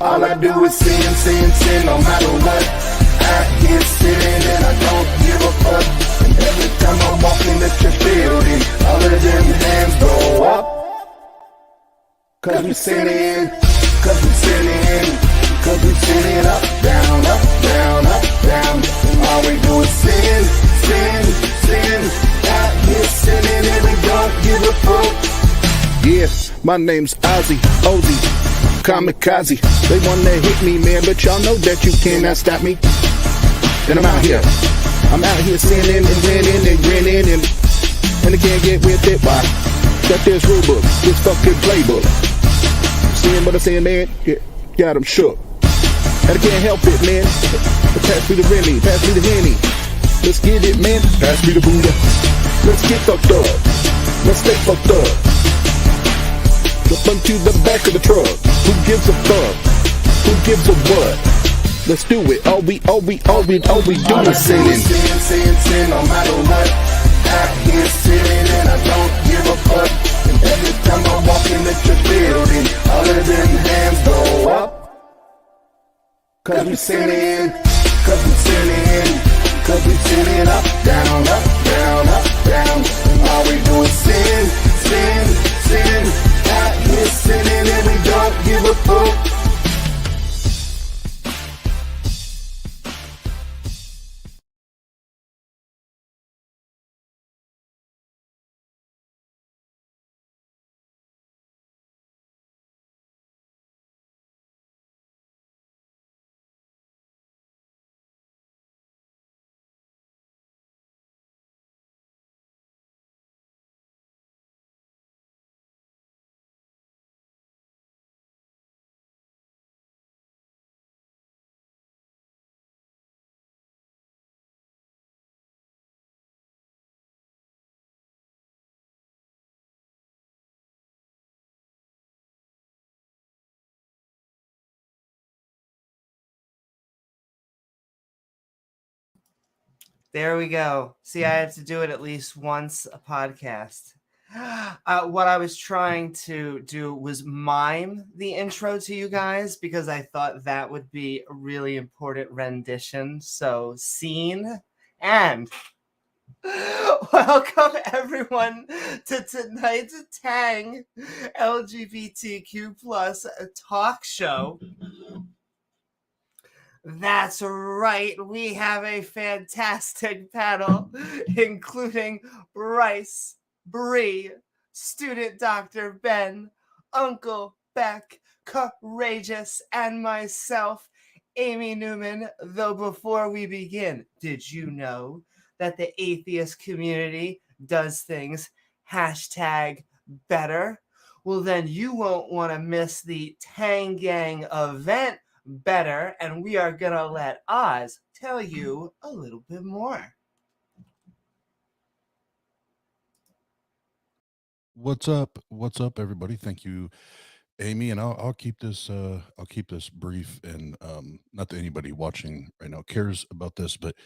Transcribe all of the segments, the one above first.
All I do is sin, sin, sin, no matter what. I hear sinning and I don't give a fuck. And every time I walk into your building, all of them hands go up. Cause we sinning, cause we sinning, cause we sinning up, down, up, down, up, down. And all we do is sin, sin, sin. Out here sinning and we don't give a fuck. Yeah, my name's Ozzy, Ozzy, Kamikaze. They wanna hit me, man, but y'all know that you cannot stop me. And I'm out here sinning and winning and grinning and I can't get with it. Why? Got this rule book, this fucking playbook. Seeing what I'm saying, man, got them shook. And I can't help it, man. Pass me the Remy, pass me the Henny. Let's get it, man. Pass me the Buddha. Let's get fucked up. Let's stay fucked up. Jump onto the back of the truck. Who gives a fuck? Who gives a what? Let's do it. All we do is sinning. Sin, no matter what. I hear sinning and I don't give a fuck. And every time I walk into your building, all of them hands go up. Cause we sinning, cause we sinning, cause we sinning up, down, up, down, up, down. And all we do is sin, sin, sin. Out here sinning and we don't give a fuck. There we go. See, I have to do it at least once a podcast. What I was trying to do was mime the intro to you guys because I thought that would be a really important rendition. So, scene and welcome everyone to tonight's TANG LGBTQ plus talk show. That's right. We have a fantastic panel, including Bryce, Bree, Student Dr. Ben, Uncle Beck, Courageous, and myself, Amy Newman. Though before we begin, did you know that the atheist community does things #better? Well, then you won't want to miss the Tang Gang event better, and we are gonna let Oz tell you a little bit more. What's up, everybody? Thank you, Amy, and I'll keep this brief, and not that anybody watching right now cares about this, but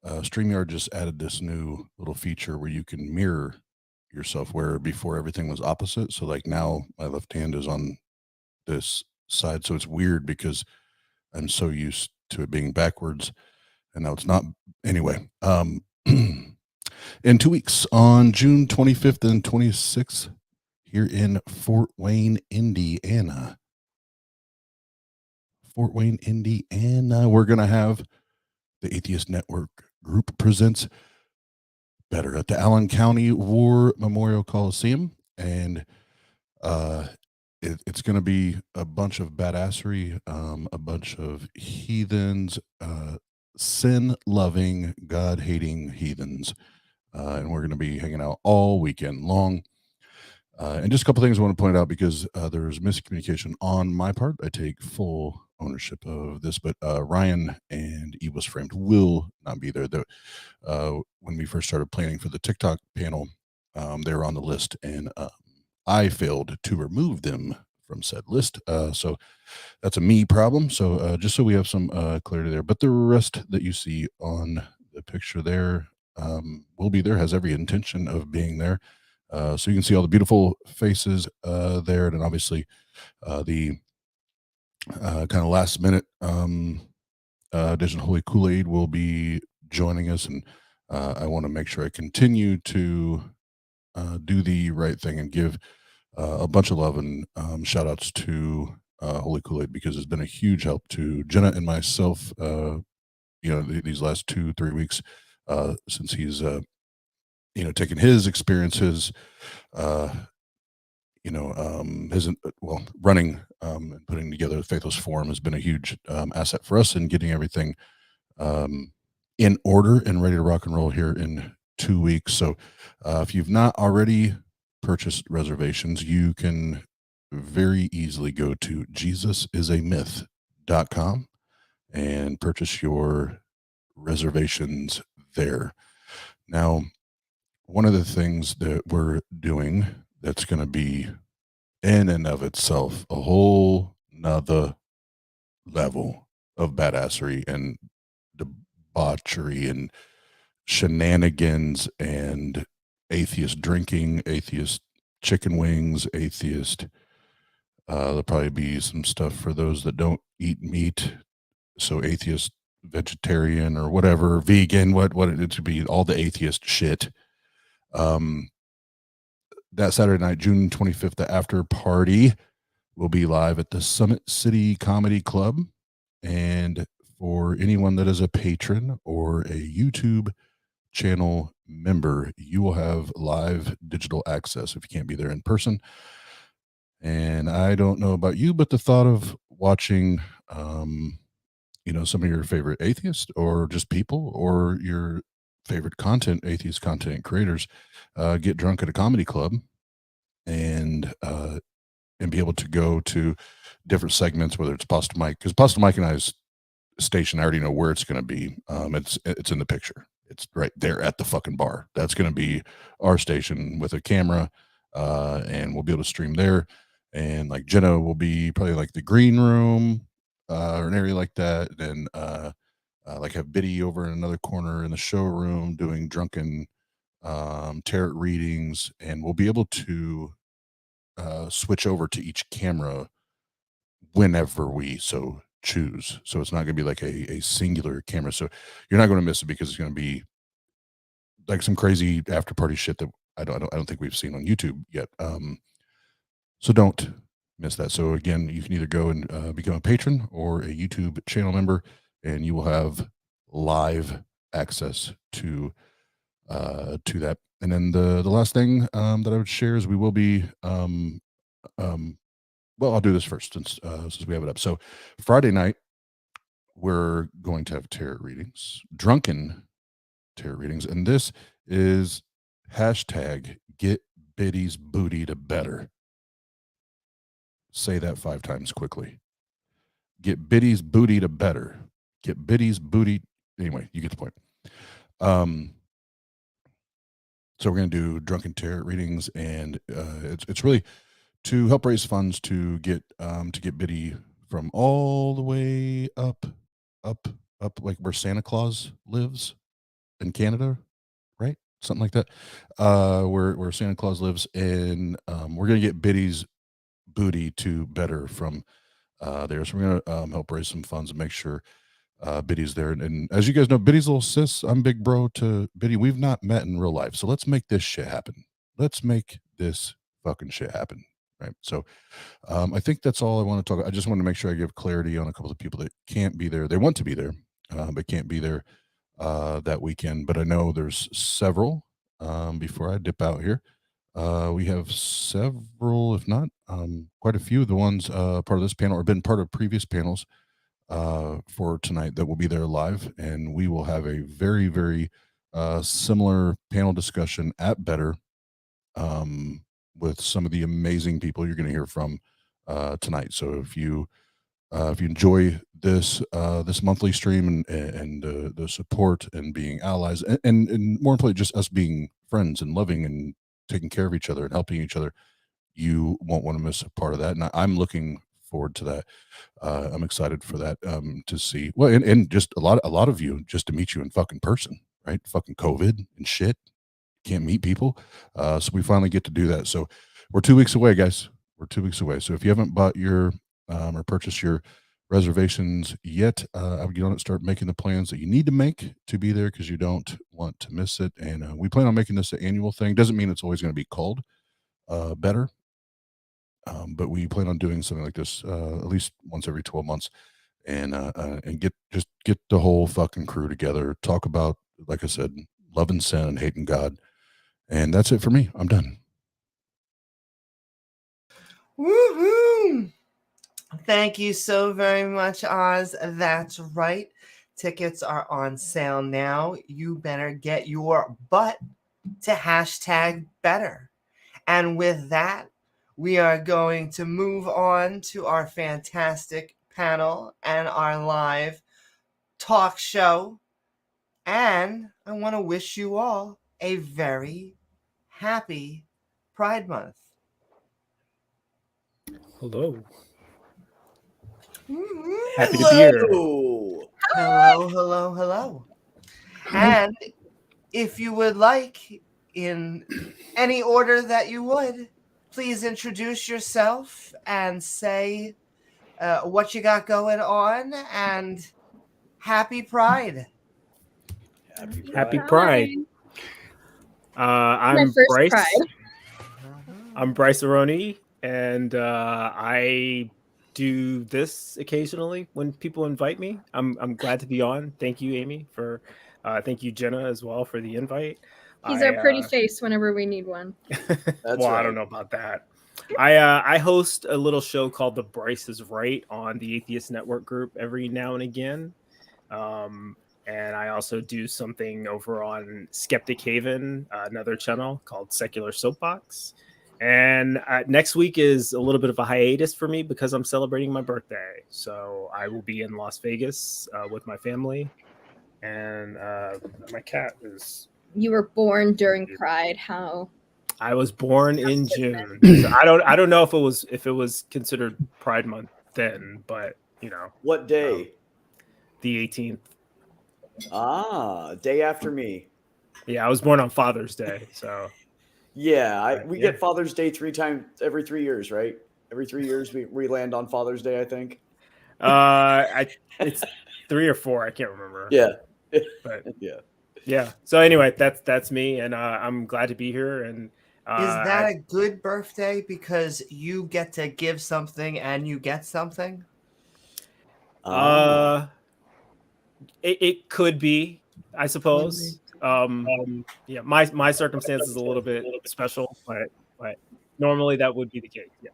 StreamYard just added this new little feature where you can mirror yourself, where before everything was opposite. So like now my left hand is on this side, so it's weird because I'm so used to it being backwards, and now it's not. Anyway, in 2 weeks, on June 25th and 26th, here in Fort Wayne, Indiana, we're gonna have the Atheist Network Group presents Better at the Allen County War Memorial Coliseum, and it's going to be a bunch of badassery, a bunch of heathens, sin-loving, God-hating heathens, and we're going to be hanging out all weekend long. And just a couple things I want to point out because there's miscommunication on my part. I take full ownership of this, but Ryan and E Was Framed will not be there. When we first started planning for the TikTok panel, they were on the list, and I failed to remove them from said list. So that's a me problem. So just so we have some clarity there, but the rest that you see on the picture there will be there, has every intention of being there. So you can see all the beautiful faces there, and obviously the kind of last minute addition. Holy Kool-Aid will be joining us, and I want to make sure I continue to do the right thing and give a bunch of love and shout outs to Holy Kool-Aid, because it's been a huge help to Jena and myself, these last 2-3 weeks, since he's, taken his experiences, running and putting together the Faithless Forum has been a huge asset for us in getting everything in order and ready to rock and roll here in 2 weeks. So if you've not already purchased reservations, you can very easily go to jesusisamyth.com and purchase your reservations there. Now, one of the things that we're doing that's going to be in and of itself a whole nother level of badassery and debauchery and shenanigans and atheist drinking, atheist chicken wings, atheist. There'll probably be some stuff for those that don't eat meat. So atheist, vegetarian, or whatever, vegan, what it should be, all the atheist shit. That Saturday night, June 25th, the after party will be live at the Summit City Comedy Club. And for anyone that is a patron or a YouTube channel member, you will have live digital access if you can't be there in person. And I don't know about you, but the thought of watching, some of your favorite atheists or just people or your favorite atheist content creators, get drunk at a comedy club and be able to go to different segments, whether it's Pasta Mike, because Pasta Mike and I's station, I already know where it's going to be. It's in the picture. It's right there at the fucking bar. That's going to be our station with a camera, and we'll be able to stream there. And like Jena will be probably like the green room, or an area like that. And like have Biddy over in another corner in the showroom doing drunken tarot readings, and we'll be able to switch over to each camera whenever we so choose. So it's not going to be like a singular camera. So you're not going to miss it, because it's going to be like some crazy after party shit that I don't think we've seen on YouTube yet. So don't miss that. So again, you can either go and become a patron or a YouTube channel member, and you will have live access to that. And then the last thing that I would share is we will be I'll do this first since we have it up. So Friday night, we're going to have tarot readings, drunken tarot readings, and this is hashtag get Biddy's booty to better. Say that 5 times quickly. Get Biddy's booty to better. Get Biddy's booty. Anyway, you get the point. So we're going to do drunken tarot readings, and it's really to help raise funds to get Biddy from all the way up, like where Santa Claus lives in Canada, right? Something like that. Where Santa Claus lives, and we're gonna get Biddy's booty to better from there. So we're gonna help raise some funds and make sure Biddy's there. And as you guys know, Biddy's little sis. I'm big bro to Biddy. We've not met in real life, so let's make this shit happen. Let's make this fucking shit happen. Right. So I think that's all I want to talk about. I just want to make sure I give clarity on a couple of people that can't be there. They want to be there, but can't be there that weekend. But I know there's several. Before I dip out here, we have several, if not quite a few of the ones part of this panel or been part of previous panels for tonight that will be there live. And we will have a very, very similar panel discussion at Better. With some of the amazing people you're going to hear from tonight. So if you enjoy this monthly stream and the support and being allies, and more importantly, just us being friends and loving and taking care of each other and helping each other, you won't want to miss a part of that. And I'm looking forward to that. I'm excited for that to see. Well, and just a lot of you, just to meet you in fucking person, right? Fucking COVID and shit. Can't meet people. So we finally get to do that. So we're 2 weeks away, guys. We're 2 weeks away. So if you haven't bought your or purchase your reservations yet, I would get on it, start making the plans that you need to make to be there because you don't want to miss it. And we plan on making this an annual thing. Doesn't mean it's always going to be called better, but we plan on doing something like this at least once every 12 months, and get the whole fucking crew together, talk about, like I said, loving sin and hating God. And that's it for me. I'm done. Woohoo! Thank you so very much, Oz. That's right. Tickets are on sale now. You better get your butt to hashtag better. And with that, we are going to move on to our fantastic panel and our live talk show. And I want to wish you all a very happy Pride Month. Hello. Mm-hmm. Happy to be here. Hello. And if you would like, in any order that you would, please introduce yourself and say what you got going on, and happy Pride. Happy Pride. I'm Bryce. Pride. I'm Brycearonee, and I do this occasionally when people invite me. I'm glad to be on. Thank you, Amy, for thank you, Jena, as well, for the invite. He's our pretty face whenever we need one. Well, right. I don't know about that. I host a little show called The Bryce is Right on the Atheist Network group every now and again. And I also do something over on Skeptic Haven, another channel called Secular Soapbox. And next week is a little bit of a hiatus for me because I'm celebrating my birthday. So I will be in Las Vegas with my family. And my cat is... You were born during Pride. How? I was born in June. So I don't know if it was considered Pride Month then, but you know. What day? The 18th. Ah, day after me. Yeah, I was born on Father's Day, so. Yeah, we get Father's Day every 3 years, right? Every 3 years we land on Father's Day, I think. It's 3 or 4, I can't remember. Yeah. But yeah. So anyway, that's me, and I'm glad to be here. And is that a good birthday because you get to give something and you get something? It could be, I suppose. Yeah, my circumstance is a little bit special, but normally that would be the case. Yeah.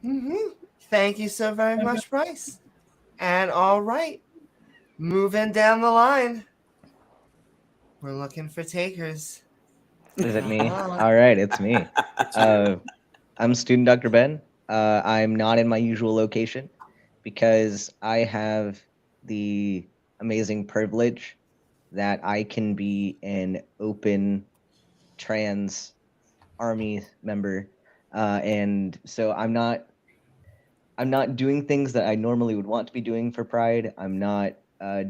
Mm-hmm. Thank you so very much, Bryce. And all right, moving down the line, we're looking for takers. Is it me? All right, it's me. I'm student Dr. Ben. I'm not in my usual location because I have the amazing privilege that I can be an open trans army member, and so I'm not doing things that I normally would want to be doing for Pride. I'm not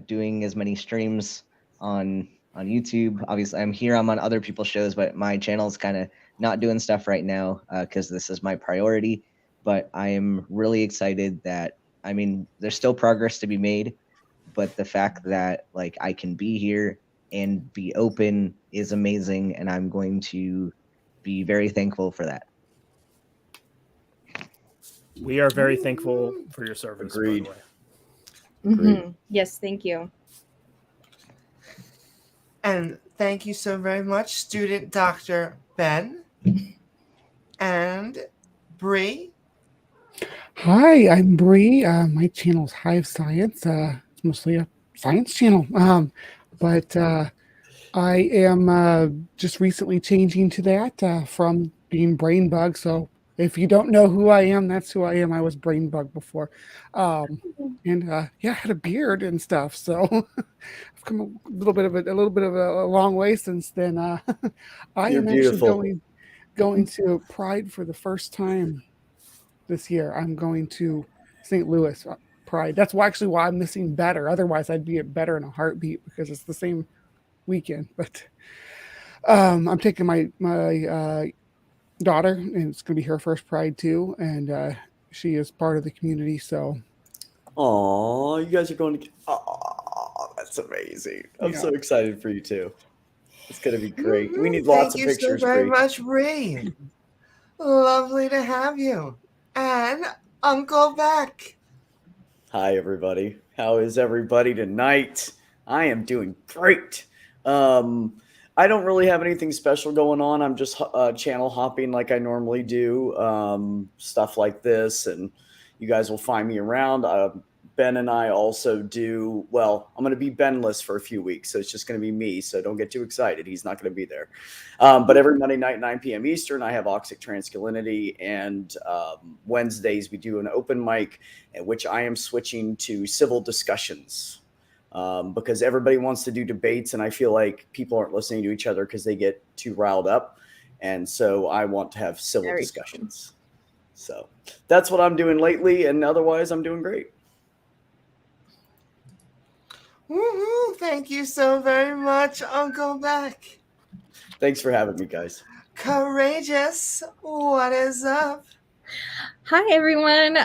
doing as many streams on YouTube. Obviously, I'm here. I'm on other people's shows, but my channel's kind of not doing stuff right now because this is my priority. But I am really excited that, I mean, there's still progress to be made, but the fact that like I can be here and be open is amazing, and I'm going to be very thankful for that. We are very thankful for your service. Agreed. By the way. Mm-hmm. Yes, thank you. And thank you so very much, student Dr. Ben and Bree. Hi, I'm Bree. My channel's Hive Science. It's mostly a science channel. But I am just recently changing to that from being BrainBug. So if you don't know who I am, that's who I am. I was BrainBug before. And I had a beard and stuff. So I've come a little bit of a long way since then. I You're am beautiful. actually going to Pride for the first time this year. I'm going to St. Louis Pride. That's why I'm missing Better. Otherwise, I'd be at Better in a heartbeat because it's the same weekend. But I'm taking my daughter, and it's going to be her first Pride too. And she is part of the community. So, oh, you guys are going to. Oh, that's amazing! I'm so excited for you too. It's gonna be great. We need lots of pictures. Thank you so very much, Bree. Lovely to have you, and Uncle Beck. Hi, everybody. How is everybody tonight? I am doing great. I don't really have anything special going on. I'm just channel hopping like I normally do, stuff like this, and you guys will find me around. Ben and I also do, well, I'm going to be Benless for a few weeks, so it's just going to be me, so don't get too excited. He's not going to be there. But every Monday night, 9 p.m. Eastern, I have Oxic Transculinity, and Wednesdays we do an open mic, at which I am switching to civil discussions. Because everybody wants to do debates, and I feel like people aren't listening to each other because they get too riled up. And so I want to have civil discussions. So that's what I'm doing lately, and otherwise I'm doing great. Woohoo! Thank you so very much, Uncle Beck. Thanks for having me, guys. Courageous, what is up? Hi, everyone.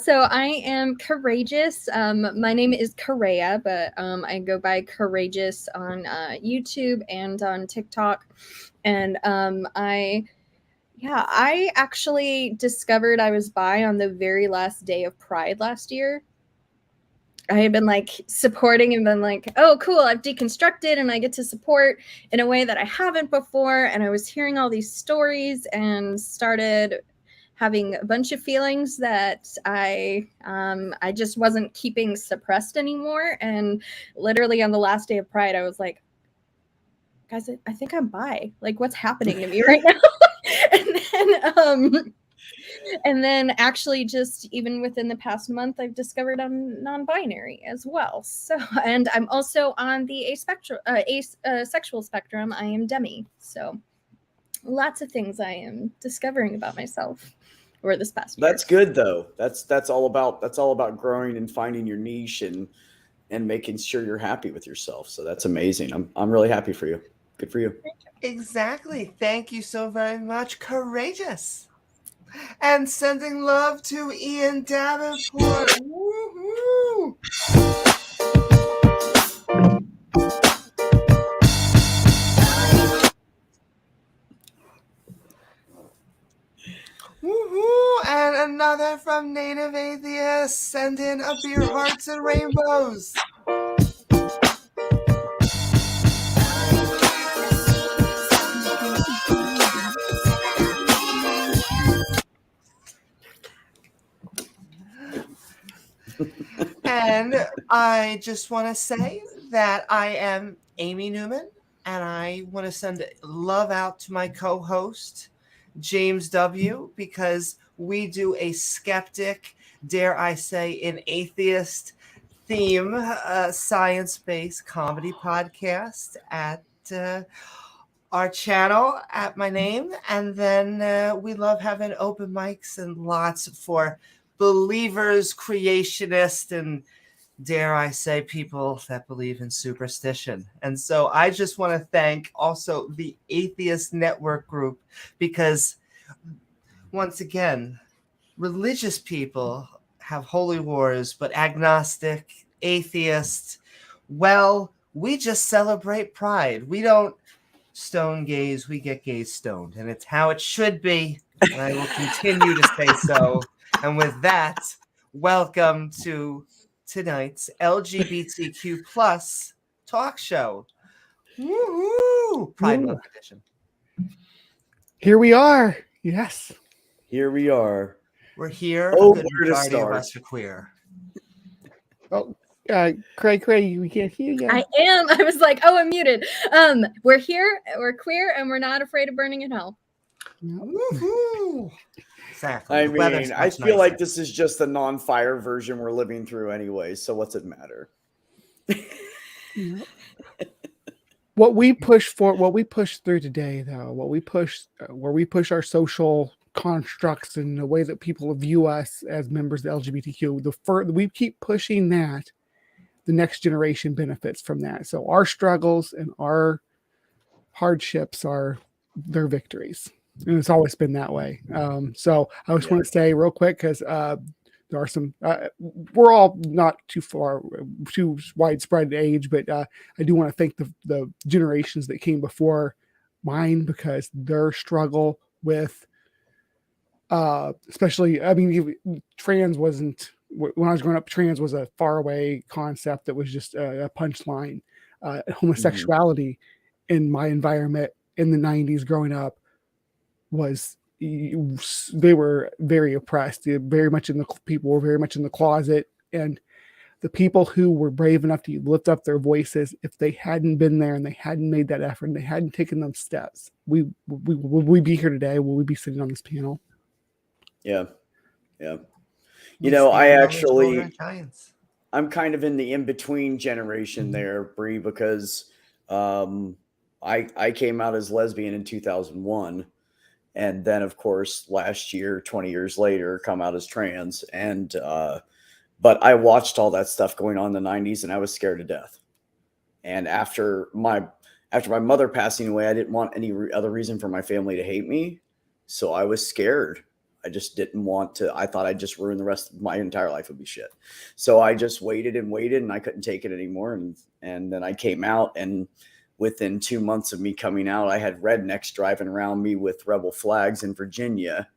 So I am Courageous. My name is Correa, but I go by Courageous on YouTube and on TikTok. And I actually discovered I was bi on the very last day of Pride last year. I had been like supporting and been like, oh, cool, I've deconstructed and I get to support in a way that I haven't before. And I was hearing all these stories and started having a bunch of feelings that I just wasn't keeping suppressed anymore. And literally on the last day of Pride, I was like, guys, I think I'm bi. Like, what's happening to me right now? And then actually just even within the past month, I've discovered I'm non-binary as well. So, and I'm also on the asexual spectrum. I am demi. So lots of things I am discovering about myself over this past year. That's good though. That's all about growing and finding your niche and making sure you're happy with yourself. So that's amazing. I'm really happy for you. Good for you. Exactly. Thank you so very much, Courageous. And sending love to Ian Davenport. Woohoo! Woohoo! And another from Native Atheists. Send in a beer, hearts, and rainbows. And I just want to say that I am Amy Newman, and I want to send love out to my co-host, James W., because we do a skeptic, dare I say, an atheist theme, science-based comedy podcast at our channel at my name. And then we love having open mics and lots for believers, creationists, and dare I say, people that believe in superstition. And so I just want to thank also the Atheist Network group, because once again, religious people have holy wars, but agnostic, atheist, well, we just celebrate Pride. We don't stone gays, we get gays stoned. And it's how it should be. And I will continue to say so. And with that, welcome to tonight's LGBTQ plus talk show. Woo-hoo! Pride Month edition. Here we are. Yes. Here we are. We're here. Oh, a good where to majority of start? us are queer. Oh, Craig, we can't hear you. I am. I was like, oh, I'm muted. We're here, we're queer, and we're not afraid of burning in hell. Woo-hoo! Exactly. I The weather's mean, I much feel nicer. like this is just the non-fire version we're living through anyway. So what's it matter? What we push through today, though, where we push our social constructs and the way that people view us as members of the LGBTQ, we keep pushing that, the next generation benefits from that. So our struggles and our hardships are their victories. and it's always been that way. So I just want to say real quick, because there are some, we're all not too widespread in age, but I do want to thank the generations that came before mine, because their struggle with, especially, I mean, trans wasn't, when I was growing up, trans was a faraway concept that was just a punchline. Homosexuality in my environment in the 90s growing up was, they were very oppressed. People were very much in the closet, and the people who were brave enough to lift up their voices, if they hadn't been there and they hadn't made that effort and they hadn't taken those steps, would we be here today? Will we be sitting on this panel? Yeah. You know, I'm kind of in the in-between generation there, Bree, because I came out as lesbian in 2001. And then, of course, last year, 20 years later, come out as trans. And but I watched all that stuff going on in the 90s, and I was scared to death. And after my mother passing away, I didn't want any other reason for my family to hate me. So I was scared. I just didn't want to. I thought I'd just ruin the rest of my entire life would be shit. So I just waited, and I couldn't take it anymore. And then I came out, and within 2 months of me coming out, I had rednecks driving around me with rebel flags in Virginia,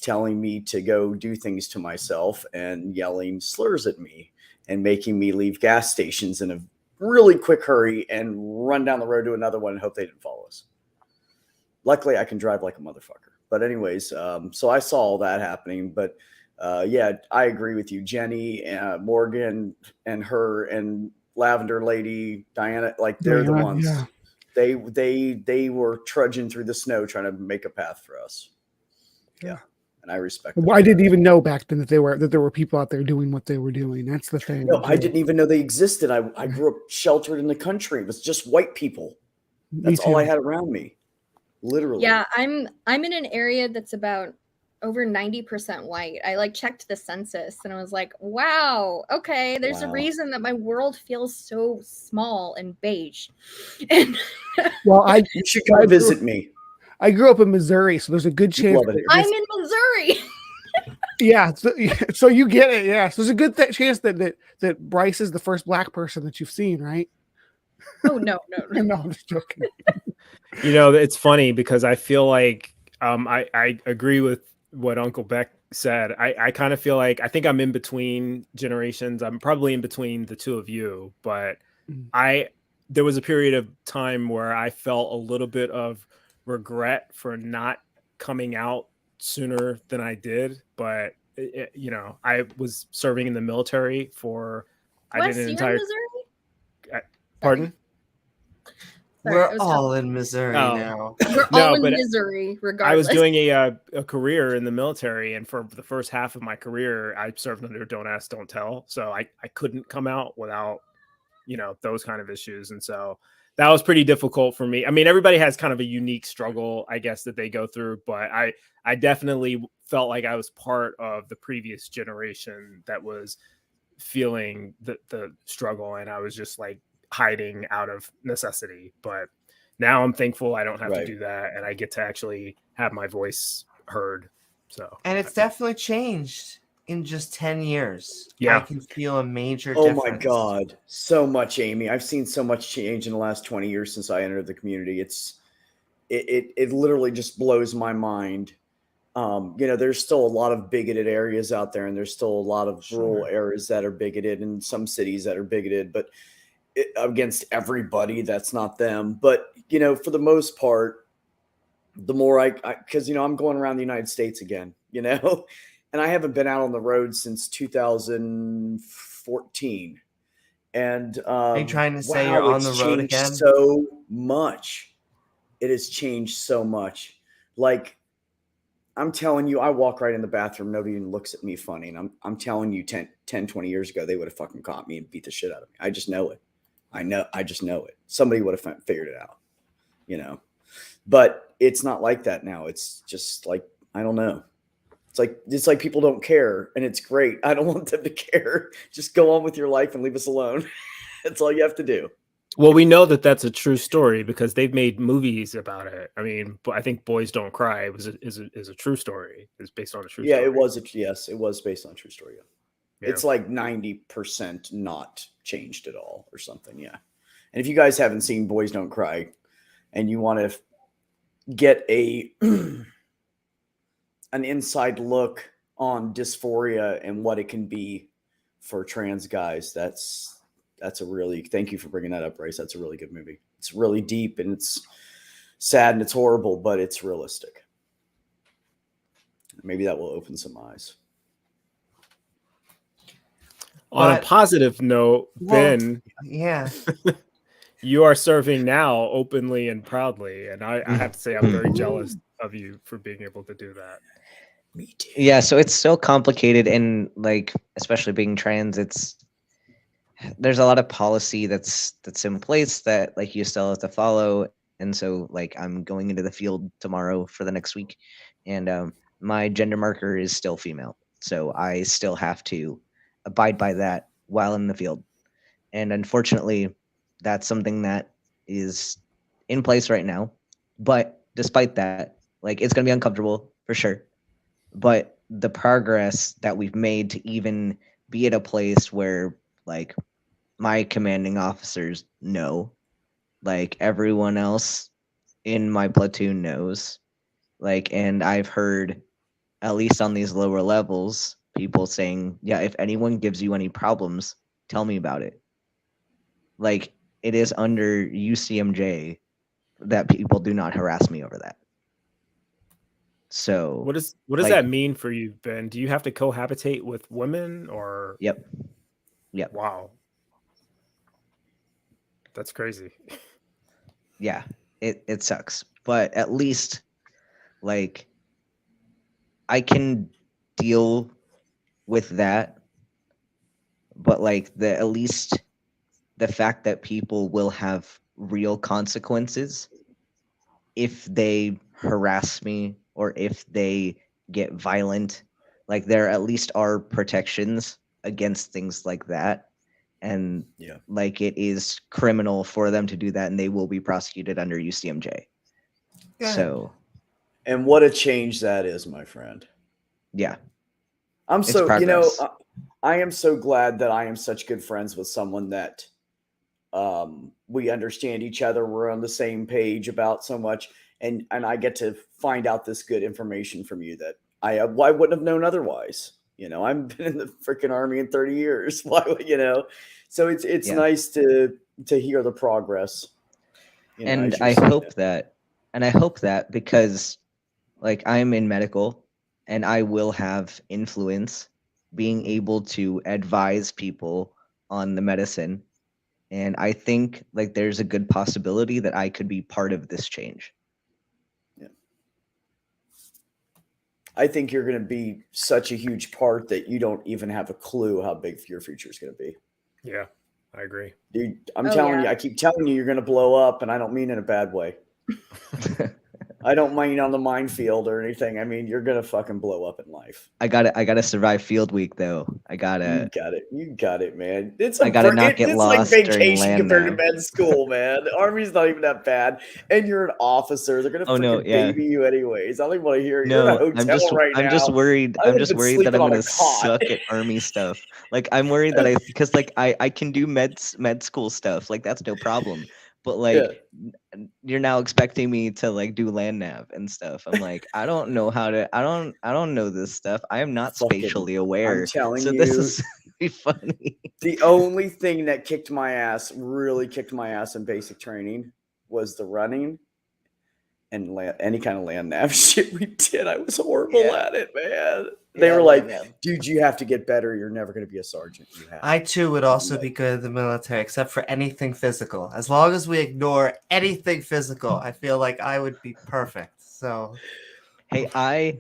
telling me to go do things to myself and yelling slurs at me and making me leave gas stations in a really quick hurry and run down the road to another one and hope they didn't follow us. Luckily, I can drive like a motherfucker. But anyways, so I saw all that happening. But yeah, I agree with you. Jenny, Morgan, and her, and Lavender Lady, Diana, like they're the ones. Yeah. They were trudging through the snow trying to make a path for us. Yeah. And I respect them. Well, I didn't even know back then that there were people out there doing what they were doing. That's the thing. No, I didn't even know they existed. I grew up sheltered in the country. It was just white people. That's all I had around me. Literally. Yeah, I'm in an area that's about over 90% white. I like checked the census and I was like, wow, okay, there's a reason that my world feels so small and beige. And well, you should come visit me. I grew up in Missouri, so there's a good chance I'm in Missouri. Yeah, so you get it. Yeah, so there's a good chance that Bryce is the first black person that you've seen, right? Oh no, I'm just joking. You know, it's funny because I feel like I agree with what Uncle Beck said. I kind of feel like I think I'm in between generations. I'm probably in between the two of you, but there was a period of time where I felt a little bit of regret for not coming out sooner than I did. But you know, I was serving in the military for Missouri? Pardon? Sorry, we're all in Missouri now. We're all in Missouri, regardless. I was doing a career in the military, and for the first half of my career, I served under Don't Ask, Don't Tell. So I couldn't come out without, you know, those kind of issues. And so that was pretty difficult for me. I mean, everybody has kind of a unique struggle, I guess, that they go through. But I definitely felt like I was part of the previous generation that was feeling the struggle. And I was just like hiding out of necessity. But now I'm thankful I don't have to do that. And I get to actually have my voice heard. So, and it's definitely changed in just 10 years. Yeah. I can feel a major difference. Oh my God. So much, Amy. I've seen so much change in the last 20 years since I entered the community. It literally just blows my mind. You know, there's still a lot of bigoted areas out there, and there's still a lot of rural areas that are bigoted, and some cities that are bigoted, but against everybody, that's not them. But, you know, for the most part, the more because, you know, I'm going around the United States again, you know, and I haven't been out on the road since 2014. And are you trying to say you're on the road again? So much. It has changed so much. Like, I'm telling you, I walk right in the bathroom. Nobody even looks at me funny. And I'm telling you, 10, 20 years ago, they would have fucking caught me and beat the shit out of me. I just know it. I just know it. Somebody would have figured it out, you know, but it's not like that now. It's just like, I don't know. It's like people don't care, and it's great. I don't want them to care. Just go on with your life and leave us alone. That's all you have to do. Well, we know that that's a true story because they've made movies about it. I mean, I think Boys Don't Cry is a true story. It's based on a true story. It was. Yes, it was based on a true story. Yeah. It's like 90% not changed at all or something. Yeah. And if you guys haven't seen Boys Don't Cry and you want to get an inside look on dysphoria and what it can be for trans guys, that's a really, thank you for bringing that up, Bryce. That's a really good movie. It's really deep and it's sad and it's horrible, but it's realistic. Maybe that will open some eyes. On a positive note, Ben, yeah, you are serving now openly and proudly, and I have to say I'm very jealous of you for being able to do that. Me too. Yeah, so it's so complicated, and like, especially being trans, there's a lot of policy that's in place that like you still have to follow. And so like I'm going into the field tomorrow for the next week, and my gender marker is still female, so I still have to abide by that while in the field. And unfortunately, that's something that is in place right now. But despite that, like, it's going to be uncomfortable for sure. But the progress that we've made to even be at a place where like my commanding officers know, like everyone else in my platoon knows, like, and I've heard, at least on these lower levels, people saying, yeah, if anyone gives you any problems, tell me about it. Like, it is under UCMJ that people do not harass me over that. So what does that mean for you, Ben? Do you have to cohabitate with women or? Yep. Wow. That's crazy. Yeah, it sucks. But at least like I can deal with that. But like at least the fact that people will have real consequences if they harass me or if they get violent, like there at least are protections against things like that. And like it is criminal for them to do that, and they will be prosecuted under UCMJ. So, and what a change that is, my friend. Yeah, I'm so I am so glad that I am such good friends with someone that we understand each other. We're on the same page about so much, and I get to find out this good information from you that I wouldn't have known otherwise. You know, I've been in the freaking army in 30 years. Why would So it's nice to hear the progress. And I hope that because like I'm in medical and I will have influence being able to advise people on the medicine. And I think like there's a good possibility that I could be part of this change. Yeah. I think you're going to be such a huge part that you don't even have a clue how big your future is going to be. Yeah, I agree. Dude, I'm telling you, I keep telling you, you're going to blow up, and I don't mean in a bad way. I don't mean on the minefield or anything. I mean, you're going to fucking blow up in life. I gotta survive field week though. You got it, man. I gotta not get lost like during vacation land compared nav. to med school, man. The Army's not even that bad. And you're an officer. They're going to baby you anyways. I don't even want to hear you're in a hotel right now. I'm just worried that I'm going to suck at Army stuff. Like I'm worried that because like I can do med school stuff. Like that's no problem. But like you're now expecting me to like do land nav and stuff. I'm like, I don't know how to. I don't know this stuff. I am not spatially aware. I'm telling you, this is be funny. The only thing that really kicked my ass in basic training was the running and any kind of land nav shit we did. I was horrible at it, man. They were like, dude, you have to get better. You're never going to be a sergeant. I too would also be good in the military, except for anything physical. As long as we ignore anything physical, I feel like I would be perfect. So, hey, I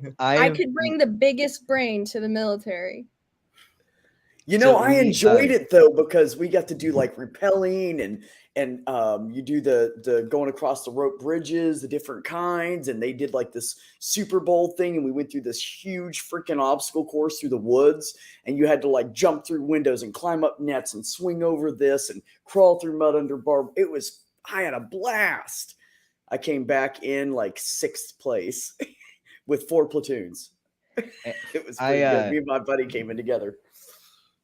could bring the biggest brain to the military. I enjoyed it though, because we got to do like rappelling and you do the going across the rope bridges, the different kinds, and they did like this Super Bowl thing, and we went through this huge freaking obstacle course through the woods, and you had to like jump through windows and climb up nets and swing over this and crawl through mud under barb. I had a blast. I came back in like 6th place with 4 platoons. It was pretty good. Me and my buddy came in together.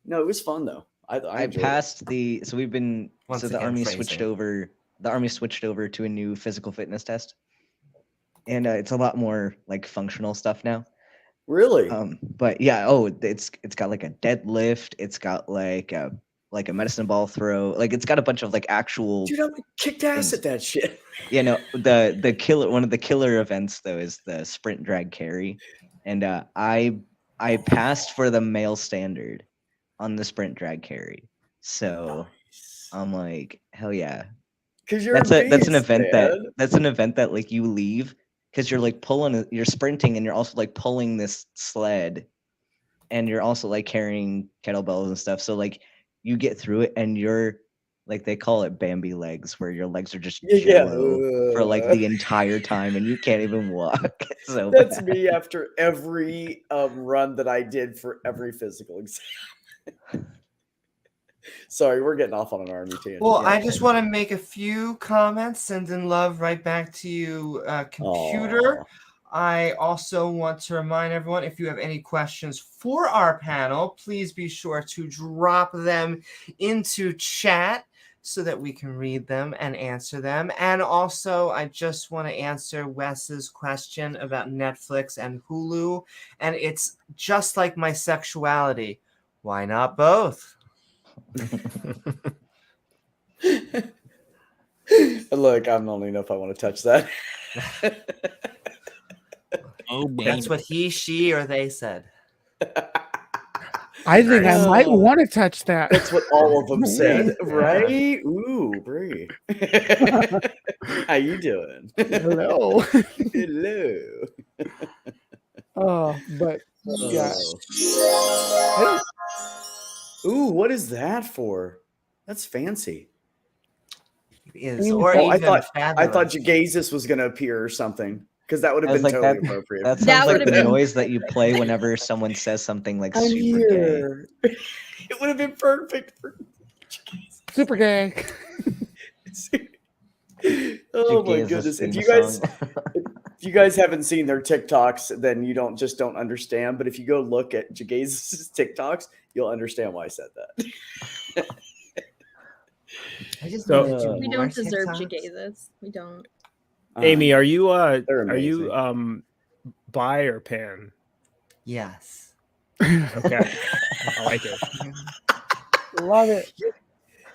No, it was fun though. I passed the we've been Once so the again, army phrasing. switched over to a new physical fitness test, and it's a lot more like functional stuff now. Really? But yeah, it's got like a deadlift, it's got like a medicine ball throw, like it's got a bunch of like actual. Dude, I kicked ass at that shit. You know, the killer, one of the killer events though is the sprint drag carry, and I passed for the male standard on the sprint drag carry. So I'm like, hell yeah. Because That's an event that like you leave because you're like you're sprinting and you're also like pulling this sled and you're also like carrying kettlebells and stuff. So like you get through it and you're like, they call it Bambi legs, where your legs are just jello for like the entire time and you can't even walk. So that's bad. me after every run that I did for every physical exam. Sorry, we're getting off on an army tangent. Well, I just want to make a few comments, sending love right back to you, computer. Aw. I also want to remind everyone, if you have any questions for our panel, please be sure to drop them into chat so that we can read them and answer them. And also, I just want to answer Wes's question about Netflix and Hulu. And it's just like my sexuality. Why not both? Look, I don't even know if I want to touch that. That's what he, she, or they said. I think I might want to touch that. That's what all of them said, right? Ooh, Bree. How you doing? Hello. Hello. Oh, but yeah. Ooh, what is that for? That's fancy. Is or Oh, I even thought fabulous. Jagezus was going to appear or something, because that would have I was been like, totally that- appropriate. That That sounds like would've the been- noise that you play whenever someone says something like I'm super gay. here. It would have been perfect for Jagezus. Super gay. Oh my Jagezus goodness! theme If you guys haven't seen their TikToks, then you don't understand. But if you go look at Jagezus' TikToks, you'll understand why I said that. I just So- wanna do We more don't deserve TikToks. Jagezus. We don't. Amy, are you they're bi or pan? Yes. Okay, I like it. Love it.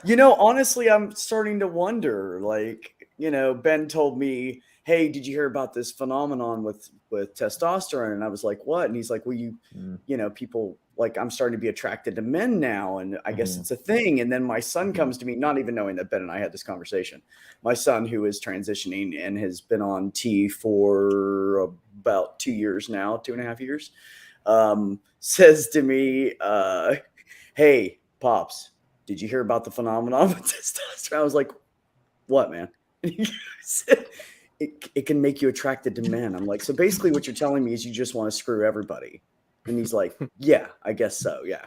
You know, honestly, I'm starting to wonder. Like, you know, Ben told me, "Hey, did you hear about this phenomenon with testosterone?" And I was like, "What?" And he's like, "Well, you know, people like I'm starting to be attracted to men now, and I guess it's a thing." And then my son comes to me, not even knowing that Ben and I had this conversation. My son, who is transitioning and has been on T for about 2 years now, 2.5 years, says to me, "Hey, Pops, did you hear about the phenomenon with testosterone?" I was like, "What, man?" And he said, it can make you attracted to men. I'm like, "So basically what you're telling me is you just want to screw everybody." And he's like, "Yeah, I guess so, yeah."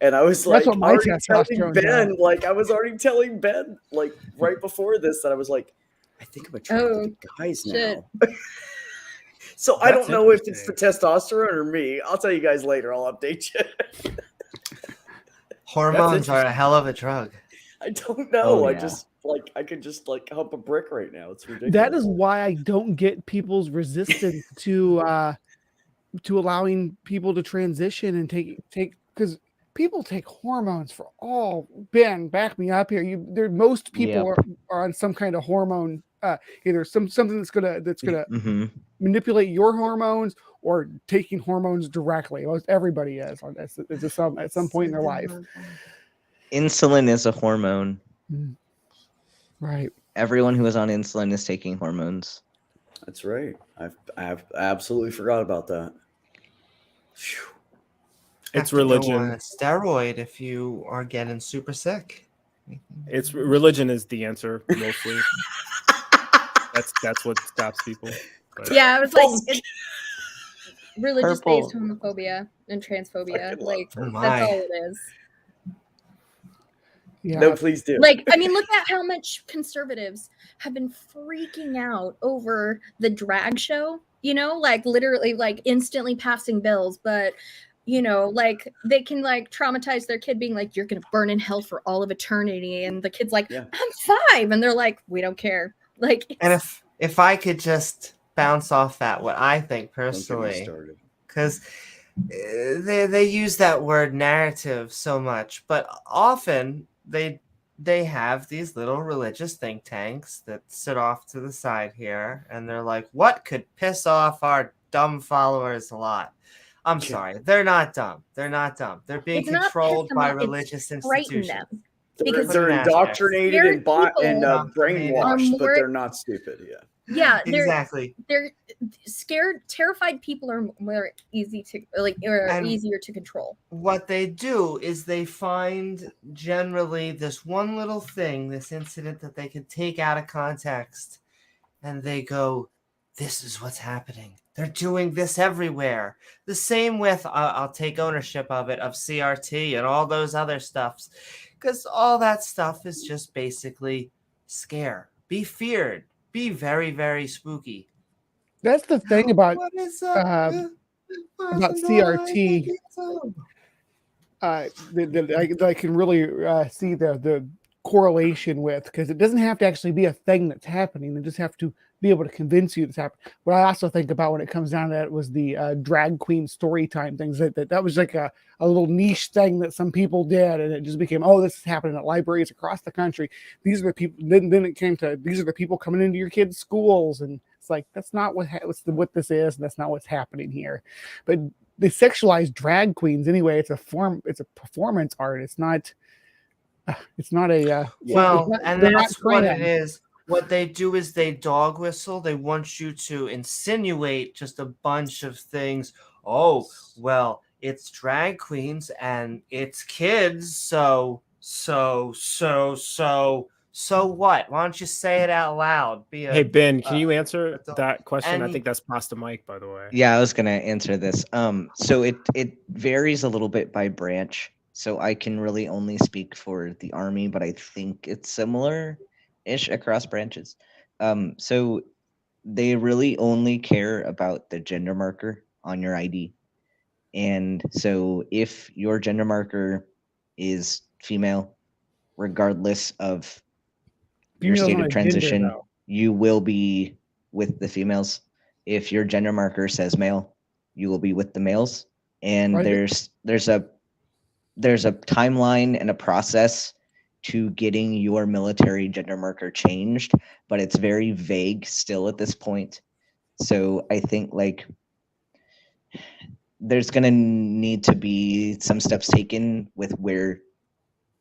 And I was like, That's what my already telling testosterone Ben, does. like I was already telling Ben, like right before this, that I was like, I think I'm attracted Oh, to guys shit. now. So I That's don't know if it's the interesting. testosterone or me. I'll tell you guys later. I'll update you. Hormones are a hell of a drug. I don't know. Oh, I yeah. just like I could just like hump a brick right now. It's ridiculous. That is why I don't get people's resistance to allowing people to transition and take because people take hormones for all. Ben, back me up here. Most people Yep. are on some kind of hormone, either something that's gonna Mhm. manipulate your hormones or taking hormones directly. Most everybody is on this at some point in their life. Insulin is a hormone. Right. Everyone who is on insulin is taking hormones. That's right. I absolutely forgot about that. Phew. It's Have to go on religion. a steroid if you are getting super sick. It's religion is the answer mostly. that's what stops people. But. Yeah, I was like, it's religious-based Purple. homophobia and transphobia. Fucking Like, Oh that's my. all it is. Yeah. No, please do. Like, I mean, look at how much conservatives have been freaking out over the drag show, you know, like literally like instantly passing bills, but you know, like they can like traumatize their kid being like, you're gonna burn in hell for all of eternity, and the kid's like, Yeah. I'm 5, and they're like, we don't care. Like, And if I could just bounce off that, what I think Don't get me personally, started. because they use that word narrative so much, but often they have these little religious think tanks that sit off to the side here, and they're like, what could piss off our dumb followers a lot? I'm sorry, they're not dumb. They're not dumb. They're being it's not controlled piss them by off, it's religious frighten institutions. them. They're, Because they're Put an indoctrinated and, Scared and people brainwashed, are but more- they're not stupid. Yeah. Yeah, Exactly. they're scared, terrified people are more easy to like, or And- easier to control. What they do is they find generally this one little thing, this incident that they can take out of context, and they go, this is what's happening. They're doing this everywhere. The same with, I'll take ownership of it, of CRT and all those other stuffs, because all that stuff is just basically scare. Be feared. Be very, very spooky. That's the thing about What is up? CRT. That I can really see the correlation with, because it doesn't have to actually be a thing that's happening. They just have to be able to convince you it's happening. What I also think about when it comes down to that was the drag queen story time things. That was like a little niche thing that some people did, and it just became, oh, this is happening at libraries across the country. These are the people. Then it came to, these are the people coming into your kids' schools, and it's like, that's not what this is, and that's not what's happening here. But they sexualize drag queens anyway. It's a performance art. It's not a Well, and they're not that's what it trans. is. What they do is they dog whistle. They want you to insinuate just a bunch of things. Oh, well, it's drag queens and it's kids. So what? Why don't you say it out loud? Hey Ben, can you answer adult. that question? I And- think that's past the mic, by the way. Yeah, I was gonna answer this. So it varies a little bit by branch. So I can really only speak for the Army, but I think it's similar-ish across branches. So they really only care about the gender marker on your ID. And so if your gender marker is female, regardless of your Female's state not of a gender, transition, though. you will be with the females. If your gender marker says male, you will be with the males. And Right. there's a timeline and a process to getting your military gender marker changed, but it's very vague still at this point. So I think like there's going to need to be some steps taken with where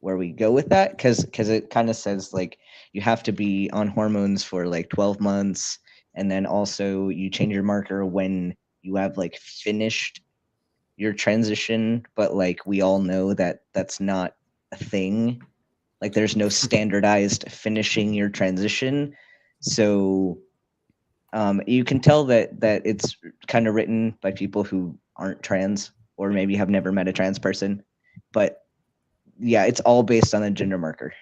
we go with that, because it kind of says like you have to be on hormones for like 12 months, and then also you change your marker when you have like finished your transition, but like we all know that that's not a thing. Like there's no standardized finishing your transition. So you can tell that it's kind of written by people who aren't trans or maybe have never met a trans person. But yeah, it's all based on a gender marker.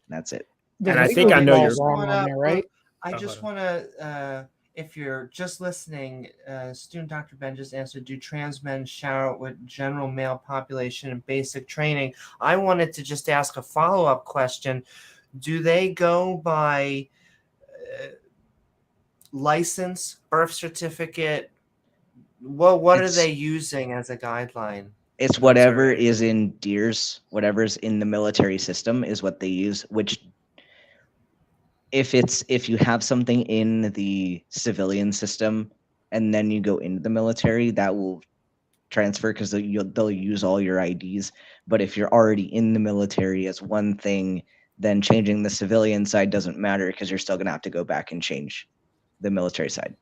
That's it. And I think I know you're your- wrong on there, right? I just want to, if you're just listening, student Dr. Ben just answered, do trans men shower with general male population and basic training? I wanted to just ask a follow-up question. Do they go by license, birth certificate? What are It's- they using as a guideline? It's whatever is in DEERS, whatever's in the military system is what they use, which if you have something in the civilian system and then you go into the military, that will transfer because they'll use all your IDs. But if you're already in the military as one thing, then changing the civilian side doesn't matter because you're still going to have to go back and change the military side.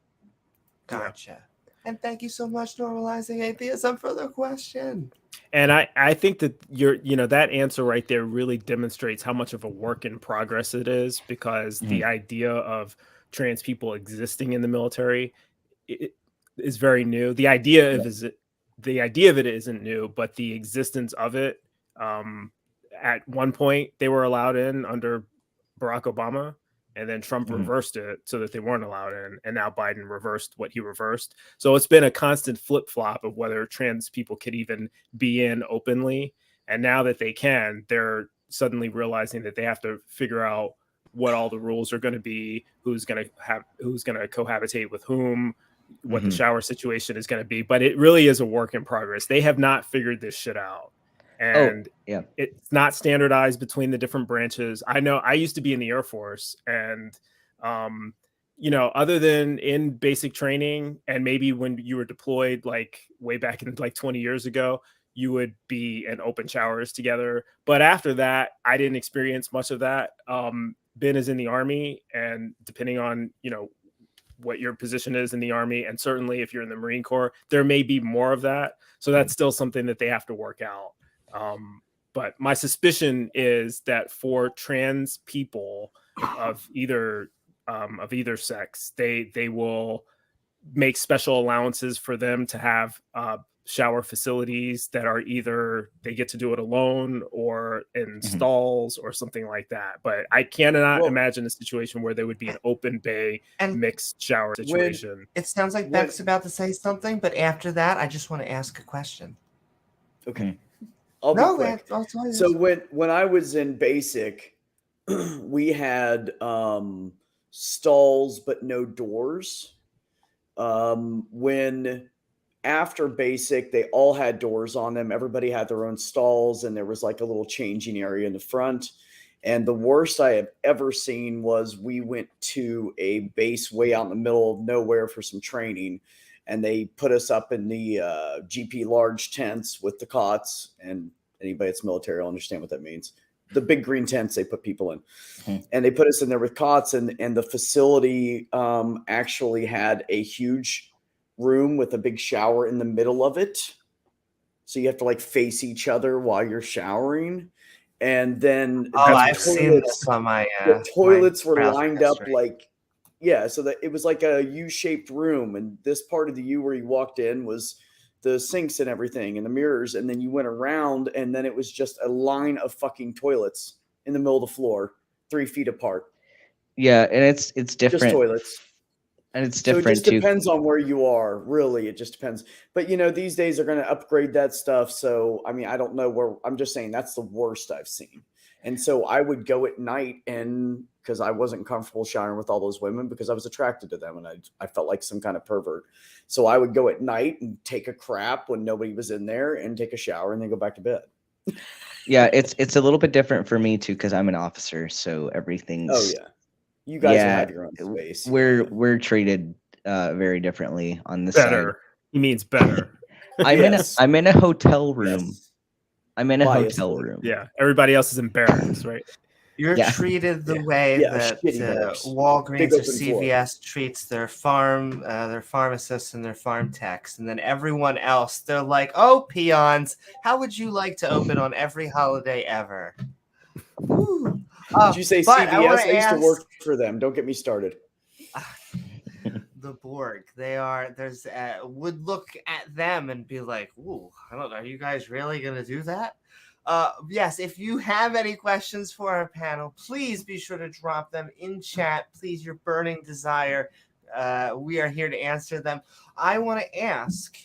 Gotcha. And thank you so much, Normalizing Atheism, for the question. And I think that that answer right there really demonstrates how much of a work in progress it is, because the idea of trans people existing in the military is very new. The idea of it isn't new, but the existence of it, at one point they were allowed in under Barack Obama, and then Trump reversed it so that they weren't allowed in, and now Biden reversed what he reversed. So it's been a constant flip-flop of whether trans people could even be in openly, and now that they can, they're suddenly realizing that they have to figure out what all the rules are going to be, who's going to cohabitate with whom, what the shower situation is going to be. But it really is a work in progress. They have not figured this shit out. And it's not standardized between the different branches. I know I used to be in the Air Force, and other than in basic training and maybe when you were deployed like way back in like 20 years ago, you would be in open showers together. But after that, I didn't experience much of that. Ben is in the Army, and depending on what your position is in the Army, and certainly if you're in the Marine Corps, there may be more of that. So that's still something that they have to work out. But my suspicion is that for trans people of either sex, they will make special allowances for them to have shower facilities that are either they get to do it alone or in stalls or something like that. But I cannot imagine a situation where there would be an open bay and mixed shower situation. It sounds like Beck's about to say something, but after that, I just want to ask a question. Okay. I'll be quick. I'll tell you. So when I was in basic, we had stalls but no doors. When after basic, they all had doors on them. Everybody had their own stalls, and there was like a little changing area in the front. And the worst I have ever seen was we went to a base way out in the middle of nowhere for some training. And they put us up in the GP large tents with the cots, and anybody that's military will understand what that means. The big green tents they put people in. And they put us in there with cots, and the facility actually had a huge room with a big shower in the middle of it. So you have to like face each other while you're showering. And then I've seen this on my the toilets were browser lined history. up like, yeah, so that it was like a U-shaped room, and this part of the U where you walked in was the sinks and everything and the mirrors, and then you went around, and then it was just a line of fucking toilets in the middle of the floor, 3 feet apart. Yeah, and it's different. Just toilets. And it's different so it just too. Depends on where you are. Really, it just depends. But these days they're going to upgrade that stuff. So I mean, I don't know where. I'm just saying that's the worst I've seen. And so I would go at night, and because I wasn't comfortable showering with all those women because I was attracted to them, and I felt like some kind of pervert. So I would go at night and take a crap when nobody was in there, and take a shower, and then go back to bed. Yeah, it's a little bit different for me too, because I'm an officer, so everything's. Oh yeah, you guys will have your own space. We're treated very differently on this better. side. He means better. I'm in a hotel room. Yes. I'm in a hotel room. Yeah, everybody else is in barracks, right? You're treated the way that Walgreens or CVS treats their pharmacists and their farm techs, and then everyone else, they're like, "Oh, peons, how would you like to open on every holiday ever?" Did you say CVS? I used to work for them. Don't get me started. The Borg, would look at them and be like, "Ooh, I don't know. Are you guys really gonna do that?" Yes, if you have any questions for our panel, please be sure to drop them in chat. Please, your burning desire. We are here to answer them. I want to ask,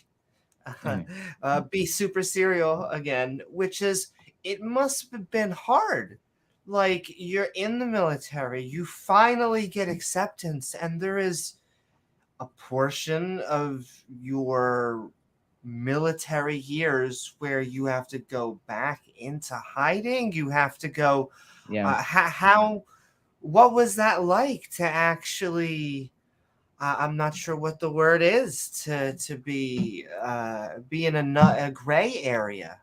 Be Super Serial again, which is, it must have been hard. Like, you're in the military, you finally get acceptance, and there is a portion of your military years where you have to go back into hiding. You have to go. What was that like to actually? I'm not sure what the word is to be in a gray area.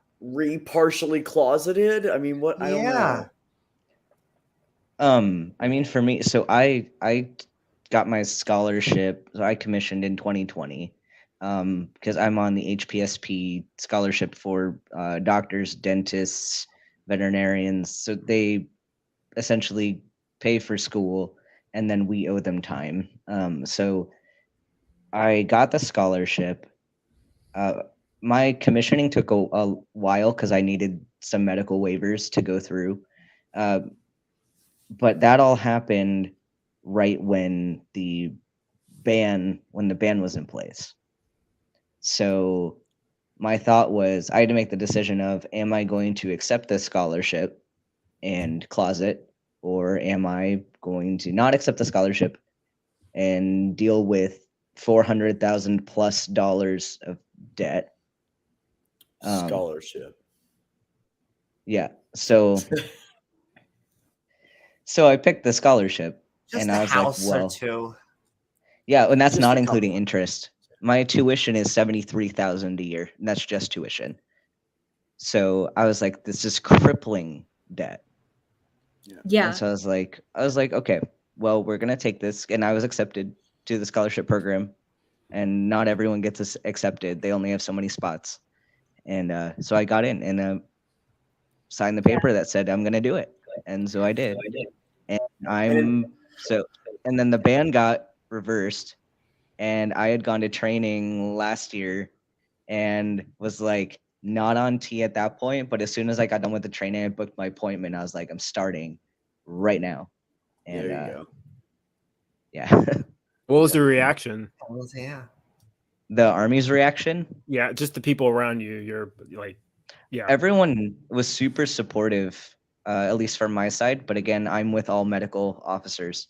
Partially closeted. I mean, what? I don't know. I mean, for me, so I got my scholarship. So I commissioned in 2020. because I'm on the HPSP scholarship for doctors, dentists, veterinarians. So they essentially pay for school, and then we owe them time. So I got the scholarship. My commissioning took a while because I needed some medical waivers to go through. But that all happened right when the ban was in place. So my thought was I had to make the decision of, am I going to accept this scholarship and closet, or am I going to not accept the scholarship and deal with $400,000 plus of debt? Scholarship. Yeah. So I picked the scholarship, Just and a I was house like, or well, two. yeah, and that's Just not a including couple. interest. My tuition is $73,000 a year, and that's just tuition. So I was like, this is crippling debt. Yeah. And so I was like, okay, well, we're gonna take this, and I was accepted to the scholarship program, and not everyone gets accepted. They only have so many spots, and so I got in and signed the paper that said I'm gonna do it, and so I did. And and then the ban got reversed, and I had gone to training last year and was like not on T at that point, but as soon as I got done with the training, I booked my appointment. I was like, I'm starting right now. And There you go. yeah. What was the reaction? Well, yeah. The Army's reaction? Yeah, just the people around you. You're like, yeah. Everyone was super supportive, at least from my side. But again, I'm with all medical officers.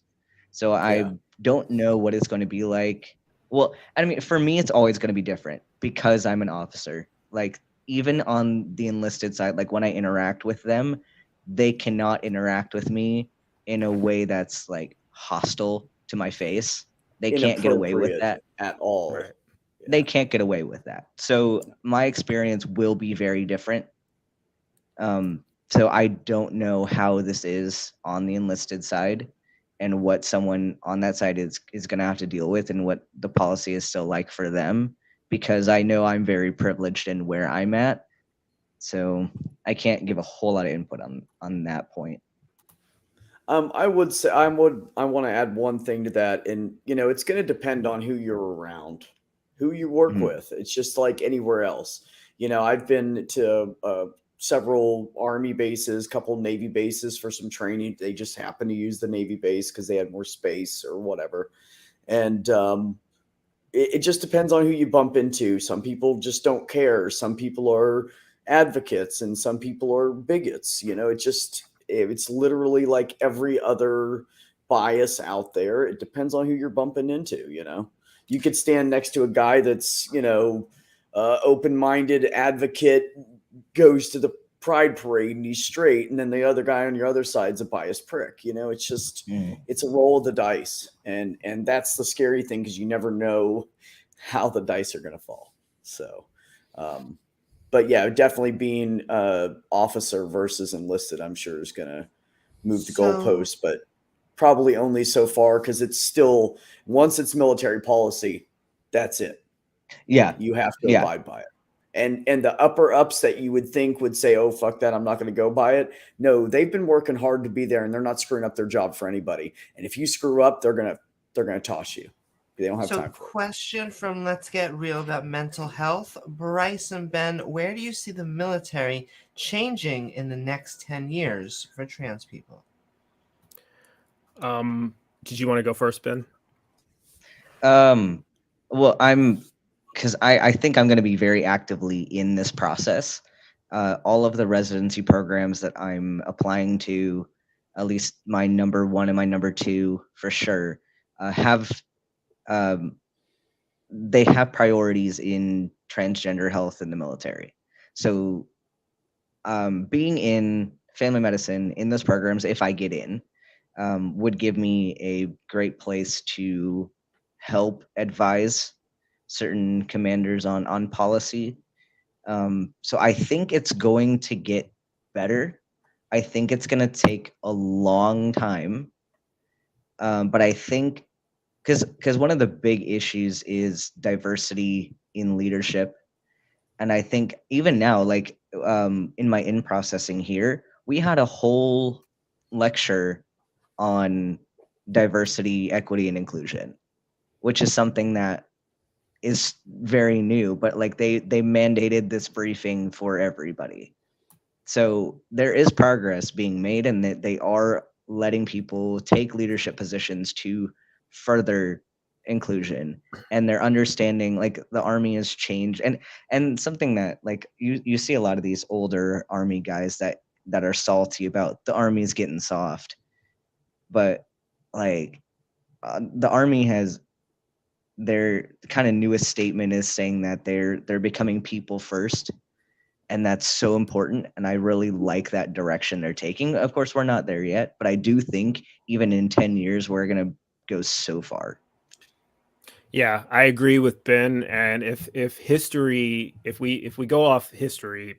So I don't know what it's going to be like. Well, I mean, for me, it's always going to be different because I'm an officer. Like, even on the enlisted side, like when I interact with them, they cannot interact with me in a way that's like hostile to my face. They can't get away with that at all. Right. They can't get away with that. So my experience will be very different. So I don't know how this is on the enlisted side and what someone on that side is going to have to deal with, and what the policy is still like for them, because I know I'm very privileged in where I'm at. So I can't give a whole lot of input on that point. I would say I want to add one thing to that, and it's going to depend on who you're around, who you work with. It's just like anywhere else. I've been to several Army bases, couple Navy bases for some training. They just happened to use the Navy base because they had more space or whatever. And it just depends on who you bump into. Some people just don't care. Some people are advocates, and some people are bigots. It's literally like every other bias out there. It depends on who you're bumping into. You could stand next to a guy that's, open-minded advocate, goes to the pride parade and he's straight, and then the other guy on your other side's a biased prick. It's just it's a roll of the dice, and that's the scary thing, because you never know how the dice are going to fall. So but yeah, definitely being officer versus enlisted, I'm sure is going to move the goalpost, but probably only so far, because it's still, once it's military policy, that's it. Yeah, you have to abide by it. And the upper ups that you would think would say, oh, fuck that, I'm not going to go by it. No, they've been working hard to be there, and they're not screwing up their job for anybody. And if you screw up, they're going to toss you. They don't have time for it. Question from Let's Get Real about mental health. Bryce and Ben, where do you see the military changing in the next 10 years for trans people? Did you want to go first, Ben? Well, because I think I'm going to be very actively in this process. All of the residency programs that I'm applying to, at least my number 1 and my number 2 for sure, they have priorities in transgender health in the military. So being in family medicine in those programs, if I get in, would give me a great place to help advise certain commanders on policy. So I think it's going to get better. I think it's going to take a long time. But I think because one of the big issues is diversity in leadership. And I think even now, like in my in processing here, we had a whole lecture on diversity, equity, and inclusion, which is something that is very new, but like they mandated this briefing for everybody. So there is progress being made, and that they are letting people take leadership positions to further inclusion, and they're understanding like the army has changed. And something that like you see a lot of these older army guys that are salty about the army's getting soft, but like the army has their kind of newest statement is saying that they're becoming people first, and that's so important, and I really like that direction they're taking. Of course we're not there yet, but I do think even in 10 years we're going to go so far. Yeah, I agree with Ben. And if we go off history,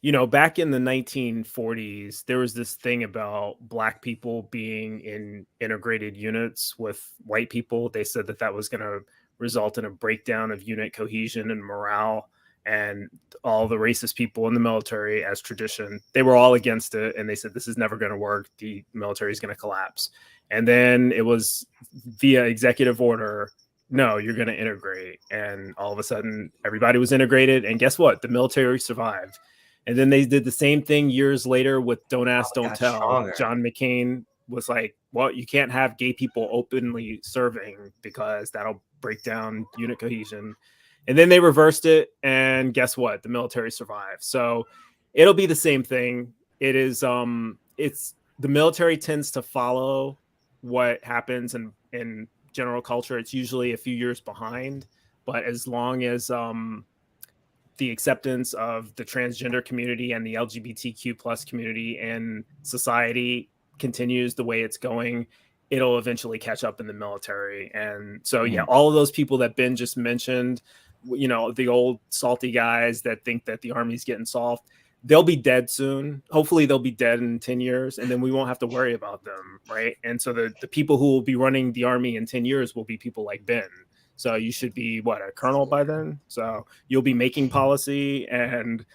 you know, back in the 1940s, there was this thing about Black people being in integrated units with white people. They said that was going to result in a breakdown of unit cohesion and morale. And all the racist people in the military, as tradition, they were all against it. And they said, this is never going to work. The military is going to collapse. And then it was via executive order, no, you're going to integrate. And all of a sudden, everybody was integrated. And guess what? The military survived. And then they did the same thing years later with Don't Ask, Don't Tell. Stronger. John McCain was like, well, you can't have gay people openly serving because that'll break down unit cohesion. And then they reversed it. And guess what? The military survived. So it'll be the same thing. It is, it's the military tends to follow what happens in general culture. It's usually a few years behind, but as long as the acceptance of the transgender community and the LGBTQ plus community in society continues the way it's going, it'll eventually catch up in the military. And so, yeah, all of those people that Ben just mentioned, you know, the old salty guys that think that the army's getting soft, they'll be dead soon. Hopefully they'll be dead in 10 years, and then we won't have to worry about them, right? And so the people who will be running the army in 10 years will be people like Ben. So you should be, what, a colonel by then? So you'll be making policy, and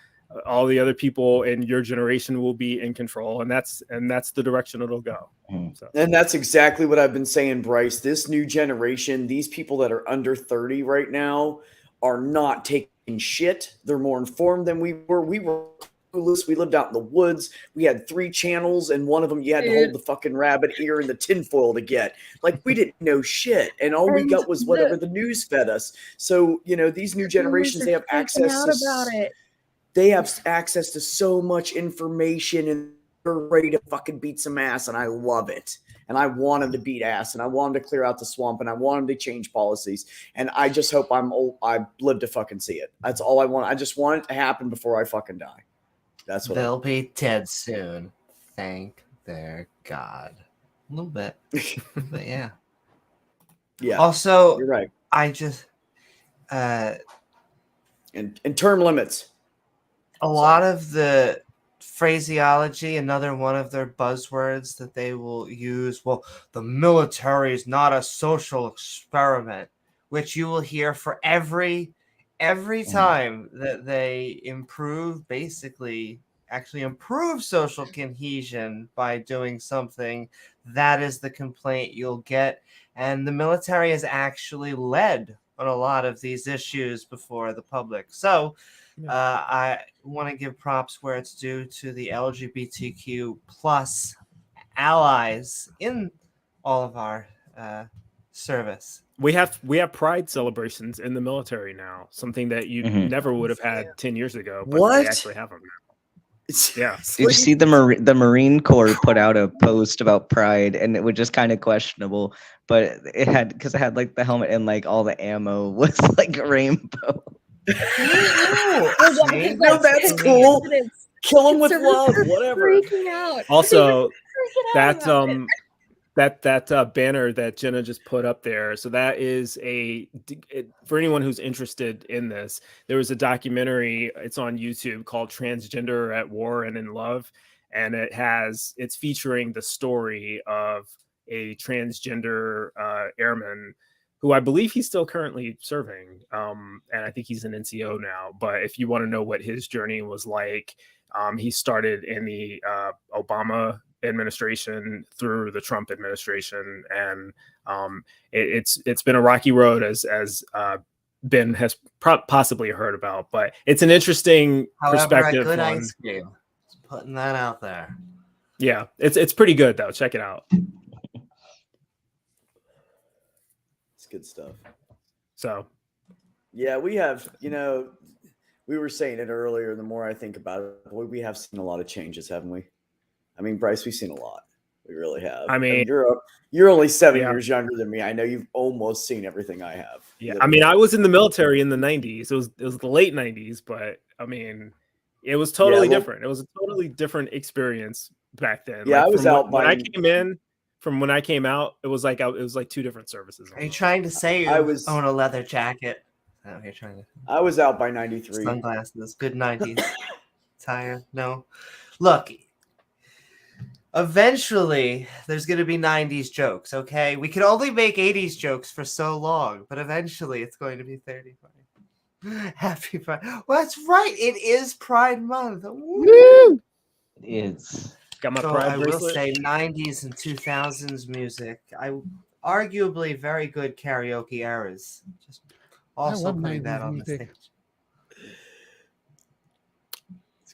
all the other people in your generation will be in control, and that's the direction it'll go. So. And that's exactly what I've been saying, Bryce. This new generation, these people that are under 30 right now, are not taking shit. They're more informed than we were. We were clueless. We lived out in the woods. We had 3 channels, and one of them you had to hold the fucking rabbit ear in the tinfoil to get. Like, we didn't know shit, and all we got was whatever the news fed us. So, you know, these new generations, they have access to they have access to so much information, and they're ready to fucking beat some ass, and I love it. And I want them to beat ass, and I want them to clear out the swamp, and I want them to change policies. And I just hope I live to fucking see it. That's all I want. I just want it to happen before I fucking die. That's what they'll be dead soon. Thank their God. A little bit. But yeah. Yeah. Also, you're right. I just and term limits. A lot of the phraseology, another one of their buzzwords that they will use, well, the military is not a social experiment, which you will hear for every time that they actually improve social cohesion by doing something. That is the complaint you'll get. And the military has actually led on a lot of these issues before the public. So I want to give props where it's due to the LGBTQ plus allies in all of our service. We have pride celebrations in the military now, something that you never would have had 10 years ago, but they actually have them now. Yeah. Did you see the Marine Corps put out a post about pride, and it was just kind of questionable, but it had like the helmet and like all the ammo was like rainbow. No, that's cool. Kill him with love, whatever. Freaking out. Also, that banner that Jena just put up there. So that is for anyone who's interested in this, there was a documentary. It's on YouTube called Transgender at War and in Love. And it's featuring the story of a transgender airman who I believe he's still currently serving. And I think he's an NCO now. But if you want to know what his journey was like, he started in the Obama administration through the Trump administration. And it's been a rocky road, as Ben has possibly heard about. But it's an interesting perspective. A good ice cream. Just putting that out there. Yeah, it's pretty good, though. Check it out. Good stuff. So yeah, we have, we were saying it earlier, the more I think about it, boy, we have seen a lot of changes, haven't we? I mean, Bryce, we've seen a lot. We really have. I mean, you're only 7 years younger than me. I know you've almost seen everything I have. Yeah, I mean, I was in the military in the 90s. It was the late 90s, but I mean, it was totally different. It was a totally different experience back then. Yeah, I was out when I came in. From when I came out, it was like two different services. Are you trying to say you own a leather jacket? Oh, you're trying to. I was out by 93. Sunglasses, good 90s. Tire, no. Look, eventually there's going to be 90s jokes, okay? We can only make 80s jokes for so long, but eventually it's going to be 35. Happy Pride. Well, that's right. It is Pride Month. Woo! It is. Got my so pride I bracelet. will say 90s and 2000s music. Arguably very good karaoke eras. Just also putting that on the stage.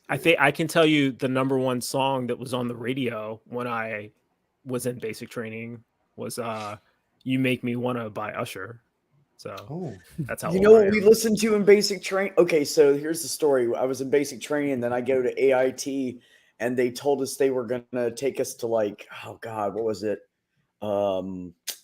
I think I can tell you the number one song that was on the radio when I was in basic training was "You Make Me Wanna" by Usher. So that's how. You know what we listened to in basic training? Okay, so here's the story. I was in basic training, and then I go to AIT. And they told us they were going to take us to what was it?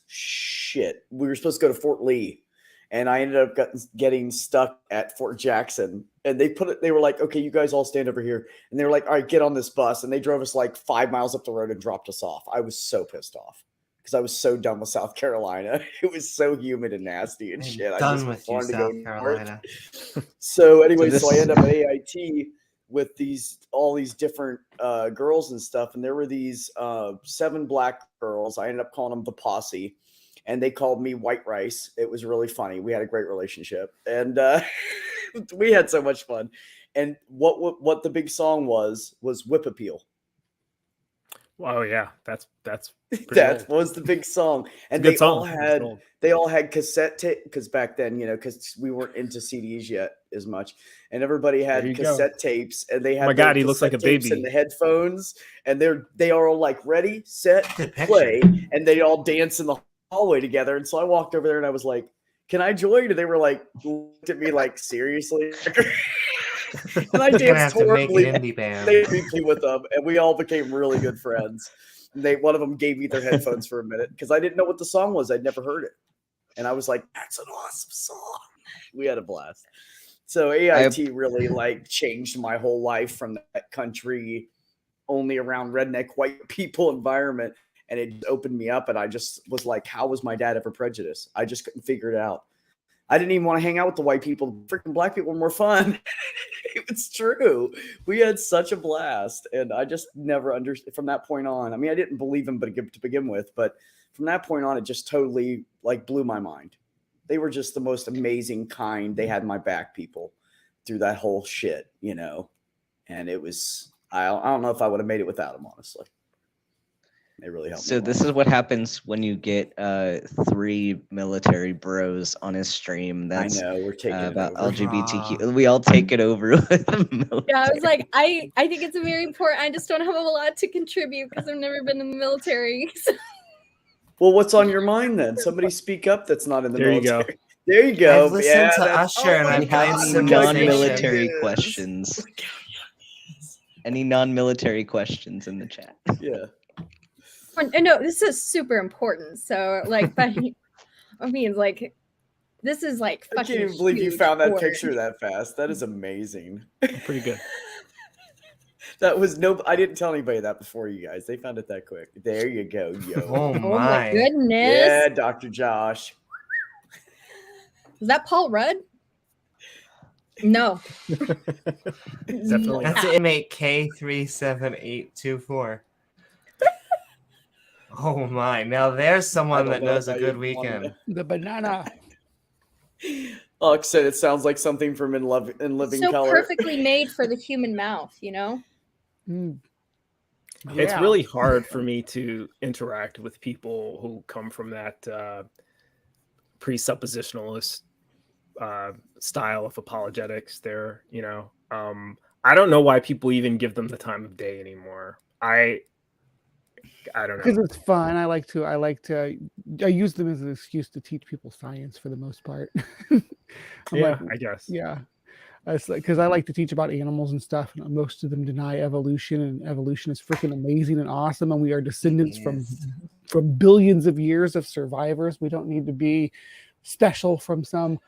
Shit. We were supposed to go to Fort Lee. And I ended up getting stuck at Fort Jackson. And they were like, okay, you guys all stand over here. And they were like, all right, get on this bus. And they drove us like 5 miles up the road and dropped us off. I was so pissed off because I was so done with South Carolina. It was so humid and nasty and shit. I just wanted to go Carolina. So anyway, so I ended up at AIT with all these different girls and stuff. And there were these 7 black girls. I ended up calling them the posse. And they called me White Rice. It was really funny. We had a great relationship. And we had so much fun. And what the big song was Whip Appeal. Oh yeah, that's that was the big song. And they all had cassette tape, because back then, because we weren't into CDs yet as much, and everybody had cassette tapes, and they had. Oh my God, he looks like a baby. And the headphones, and they are all like ready, set, play, and they all dance in the hallway together. And so I walked over there and I was like, "Can I join?" And they were like, looked at me like, "Seriously?" And I danced horribly with them, and we all became really good friends. One of them gave me their headphones for a minute because I didn't know what the song was. I'd never heard it, and I was like, "That's an awesome song." We had a blast. So AIT really changed my whole life from that country, only around redneck white people environment, and it opened me up. And I just was like, "How was my dad ever prejudiced?" I just couldn't figure it out. I didn't even want to hang out with the white people. The freaking black people were more fun. It's true. We had such a blast. And I just never understood from that point on. I mean, I didn't believe them to begin with, but from that point on, it just totally blew my mind. They were just the most amazing, kind. They had my back people through that whole shit, and it was, I don't know if I would have made it without them, honestly. They really helped. So this is what happens when you get 3 military bros on a stream. That's, I know we're taking about it over. LGBTQ. We all take it over. Yeah, I was like, I think it's very important. I just don't have a lot to contribute because I've never been in the military. So. Well, what's on your mind then? Somebody speak up. That's not in the military. You go. There you go. I've listened to Usher and I've got any some non-military questions. Any non-military questions in the chat? Yeah. No, this is super important. So, but I mean, this is I can't even believe you found that picture that fast. That is amazing. Pretty good. That was I didn't tell anybody that before you guys. They found it that quick. There you go, yo. Oh my goodness. Yeah, Dr. Josh. Is that Paul Rudd? No. Definitely. That's inmate K37824. Oh my! Now there's someone that know knows a if I good even wanna- weekend. The banana. Alex said it sounds like something from In Living So Color. perfectly made for the human mouth, you know? Mm. It's Yeah. really hard for me to interact with people who come from that presuppositionalist style of apologetics. There, I don't know why people even give them the time of day anymore. I don't Because know. it's fun. I use them as an excuse to teach people science for the most part. Yeah, I guess. Yeah. It's because I like to teach about animals and stuff, and most of them deny evolution, and evolution is freaking amazing and awesome, and we are descendants from billions of years of survivors. We don't need to be special from some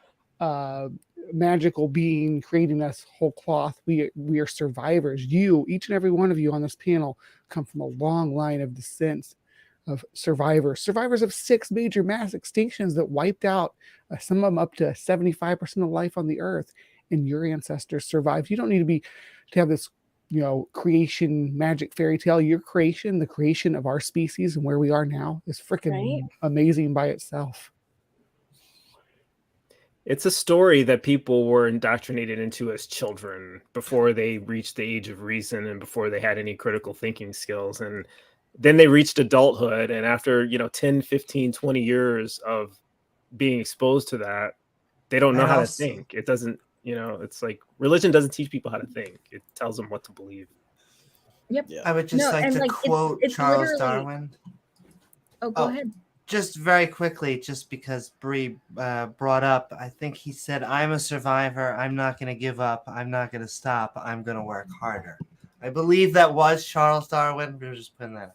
magical being creating us whole cloth. We are survivors. Each and every one of you on this panel come from a long line of descents of survivors of 6 major mass extinctions that wiped out some of them up to 75% of life on the earth, and your ancestors survived. You don't need to have this creation magic fairy tale. Your creation, the creation of our species and where we are now, is freaking amazing by itself. It's a story that people were indoctrinated into as children before they reached the age of reason and before they had any critical thinking skills. And then they reached adulthood. And after, 10, 15, 20 years of being exposed to that, they don't know how to think. It doesn't, it's like religion doesn't teach people how to think. It tells them what to believe. Yep. Yeah. I would just like to quote it's Charles literally- Darwin. Oh, go ahead. Just very quickly, just because Bree brought up, I think he said, "I'm a survivor. I'm not going to give up. I'm not going to stop. I'm going to work harder." I believe that was Charles Darwin. We were just putting that.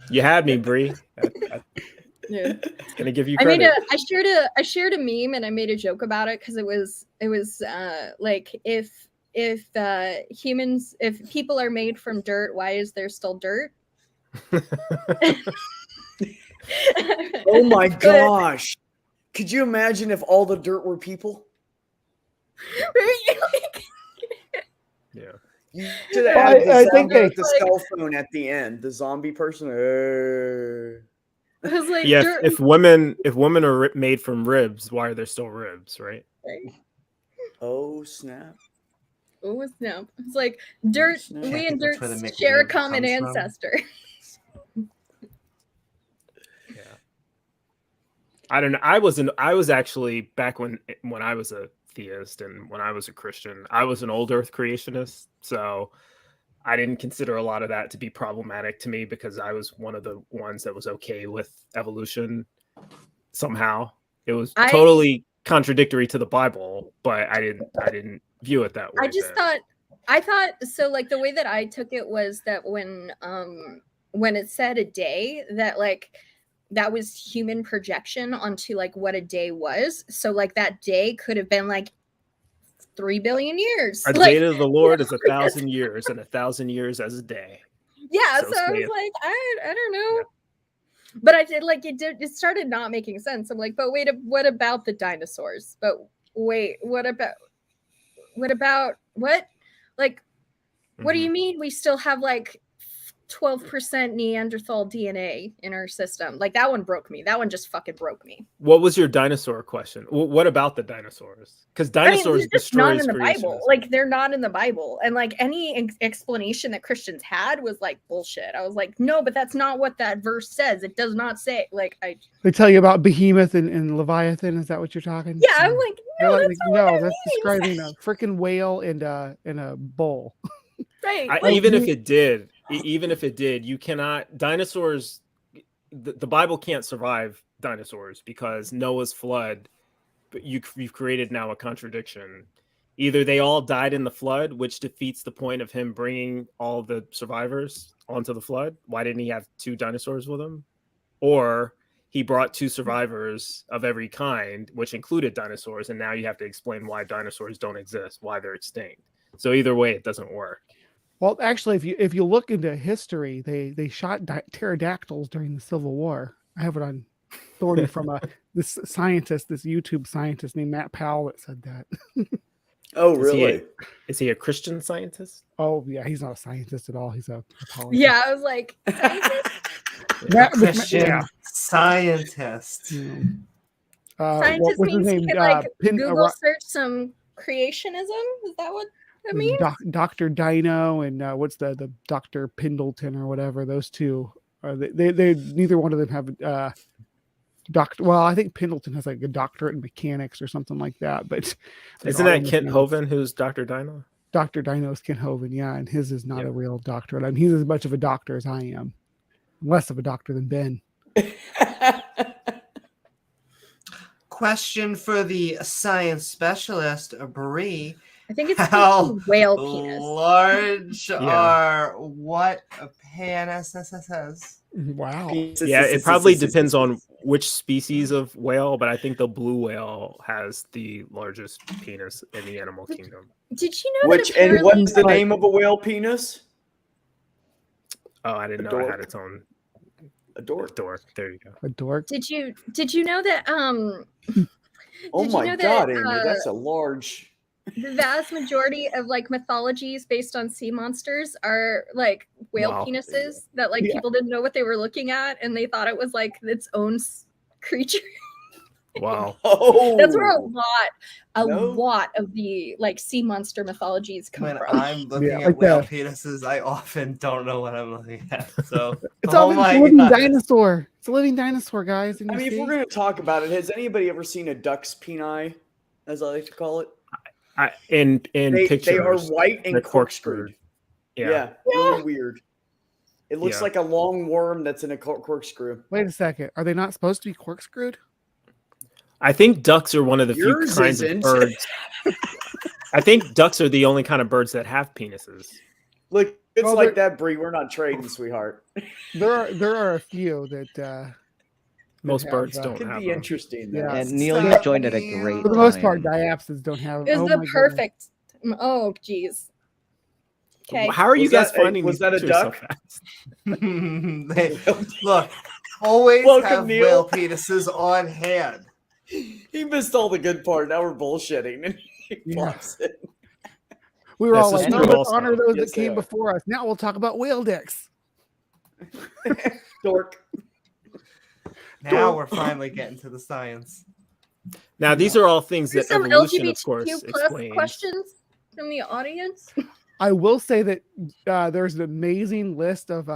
You had me, Bree. Yeah. Gonna give you credit. I shared a meme and I made a joke about it because it was like if people are made from dirt, why is there still dirt? Oh my gosh. Could you imagine if all the dirt were people? Yeah. You should have added I the think sound of the cell phone at the end. The zombie person. I was like, Yeah, dirt. if women are made from ribs, why are there still ribs, right? Oh snap. Oh snap. It's like dirt. snap. We and That's dirt where the share a McRib common comes from. ancestor. Yeah. I don't know. I was actually back when I was a theist and when I was a Christian, I was an old earth creationist. So I didn't consider a lot of that to be problematic to me because I was one of the ones that was okay with evolution somehow. It was totally contradictory to the Bible, but I didn't view it that way. I thought so, like the way that I took it was that when it said a day, that like that was human projection onto like what a day was. So like that day could have been like 3 billion years. A day to the Lord is 1,000 years, and 1,000 years as a day. Yeah, so I was like, I don't know. Yeah. But I did like it started not making sense. I'm like, but wait, what about the dinosaurs? But wait, what about what? Like, what do you mean we still have like 12% Neanderthal DNA in our system? Like that one broke me. That one just fucking broke me. What was your dinosaur question? What about the dinosaurs? Because dinosaurs not in the Bible. Like they're not in the Bible, and like any explanation that Christians had was like bullshit. I was like, no, but that's not what that verse says. It does not say. Like they tell you about Behemoth and Leviathan. Is that what you're talking? Yeah, I'm like, no, that's not what that means. Describing a freaking whale and a bull. Right. Even if it did, you cannot. Dinosaurs. The Bible can't survive dinosaurs because Noah's flood. But you've created now a contradiction. Either they all died in the flood, which defeats the point of him bringing all the survivors onto the flood. Why didn't he have 2 dinosaurs with him? Or he brought 2 survivors of every kind, which included dinosaurs, and now you have to explain why dinosaurs don't exist, why they're extinct. So either way, it doesn't work. Well, actually, if you look into history, they shot pterodactyls during the Civil War. I have it on authority from this YouTube scientist named Matt Powell that said that. Oh, really? Is he a Christian scientist? Oh yeah, he's not a scientist at all. He's a politician. Yeah, I was like, scientist? Christian scientist. What Scientist was his means he name? could like Pin- Google search some creationism. Is that what that means? Dr. Dino and what's the Dr. Pendleton or whatever. Those two are they neither one of them have doctor. Well, I think Pendleton has like a doctorate in mechanics or something like that. But isn't that Kent Hovind who's Dr. Dino? Dr. Dino's Kent Hovind, yeah, and his is not a real doctorate. I mean, he's as much of a doctor as I am. Less of a doctor than Ben. Question for the science specialist, Bree. I think it's How whale penis. large are what penises? Wow. Yeah, it probably depends on which species of whale, but I think the blue whale has the largest penis in the animal kingdom. Did you know Which that and apparently- what's the name of a whale penis? Oh, I didn't know it had its own. A dork. Dork. There you go. A dork. Did you know that Oh did you my know god, that, Amy, that's a large. the vast majority of like mythologies based on sea monsters are like whale Wow. penises that like Yeah. people didn't know what they were looking at and they thought it was like its own creature. Wow. Oh, That's where a No. lot of the like sea monster mythologies come When from. I'm looking Yeah, at like whale that. penises, I often don't know what I'm looking at. So, It's oh a my living God. dinosaur. It's a living dinosaur, guys. And I you mean, if see? we're going to talk about it, has anybody ever seen a duck's peni, as I like to call it? In pictures, They are white and they're corkscrewed. Yeah. Really weird. It looks Yeah. like a long worm that's in a corkscrew. Wait a second. Are they not supposed to be corkscrewed? I think ducks are one of the Yours few kinds isn't. of birds. I think ducks are the only kind of birds that have penises. Look, it's Well, like that, Bree. We're not trading, sweetheart. There are a few that Most have, birds uh, don't Could have be them. interesting. Yeah. though. And Neil, So you joined at a you- great for the most part, time. diapsids don't have. It was oh the my goodness. perfect. Oh, geez. Okay. How are you Was guys that a- finding was these that a pictures duck? so fast? Look, always Welcome, have Neil. whale penises on hand. He missed all the good part. Now we're bullshitting. And he Yeah. plops it. We were This all is like, true no, let's also. honor those Yes, that they came are. before us. Now we'll talk about whale dicks. Dork. Now we're finally getting to the science. Now, these are all things There's that some evolution, of course, LGBTQ plus explains. questions from the audience. I will say that there's an amazing list of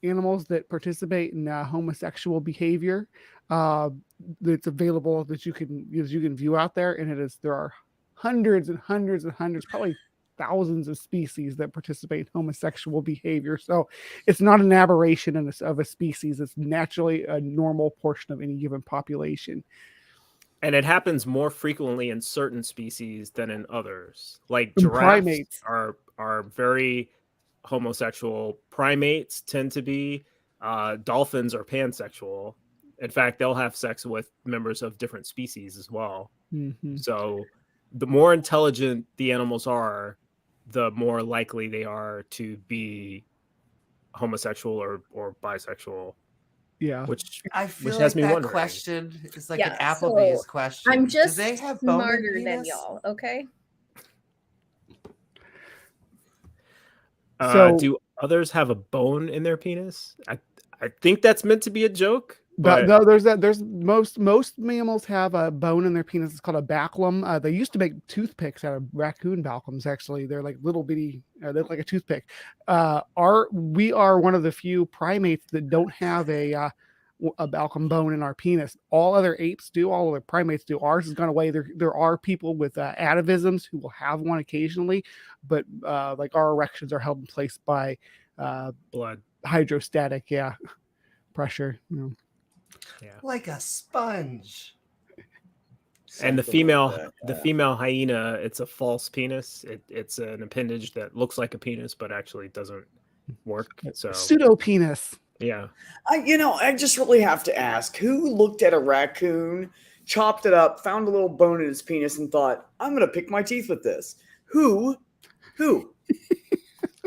animals that participate in homosexual behavior that's available that you can view out there, and there are hundreds and hundreds and hundreds, probably thousands of species that participate in homosexual behavior. So it's not an aberration of a species; it's naturally a normal portion of any given population. And it happens more frequently in certain species than in others. Like In giraffes primates. are very homosexual. Primates tend to be. Dolphins are pansexual. In fact, they'll have sex with members of different species as well. Mhm. So the more intelligent the animals are, the more likely they are to be homosexual or bisexual. Yeah. Which I feel Which like has me that wondering. question is like Yeah, an Applebee's so question. I'm Do just they have bone in smarter than penis? y'all, okay? So- do others have a bone in their penis? I think that's meant to be a joke. But But no, there's most mammals have a bone in their penis. It's called a baculum. They used to make toothpicks out of raccoon baculums. Actually, they're like little bitty. They look like a toothpick. We are one of the few primates that don't have a baculum bone in our penis. All other apes do. All other primates do. Ours has gone away. There are people with atavisms who will have one occasionally, but like our erections are held in place by blood. hydrostatic, pressure. You know. Like a sponge. And the Something like female that. female hyena, it's a false penis. It's an appendage that looks like a penis but actually doesn't work. So Pseudo penis. yeah. I just really have to ask, who looked at a raccoon, chopped it up, found a little bone in its penis, and thought, I'm going to pick my teeth with this? Who?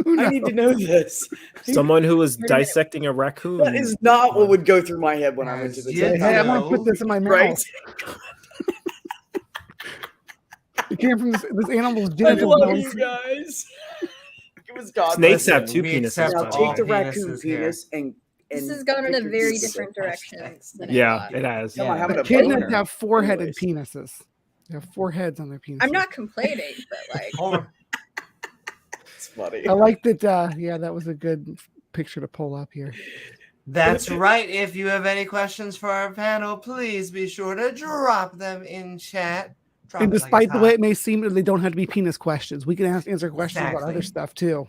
I need to know this. Someone who was Wait a minute. dissecting a raccoon. That is not what would go through my head when I went to the Yeah, Hey, I'm dentist. gonna put this in my mouth. Right? came from this animal's I genital love bone. you guys. It was God. Snakes have Listen, two we penises. accept Now by the take all the way. raccoon penises here. penis and This has gone in pick a your very piece of it. different direction than I Yeah, thought. it has. Am I having a Echidnas boner? have four-headed Anyways. penises. They have 4 heads on their penises. I'm not complaining, but like, Hor- It's funny. I like that. Yeah, that was a good picture to pull up here. That's right. If you have any questions for our panel, please be sure to drop them in chat. Drop And it like despite it's the way hot. it may seem, they don't have to be penis questions. We can answer questions about other Exactly. stuff too.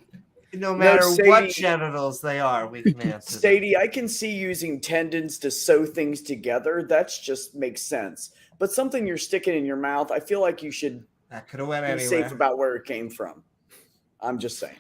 No matter what Sadie- genitals they are, we can answer them. Sadie, I can see using tendons to sew things together. That's just makes sense. But something you're sticking in your mouth, I feel like you should That could have went be anywhere. safe about where it came from. I'm just saying.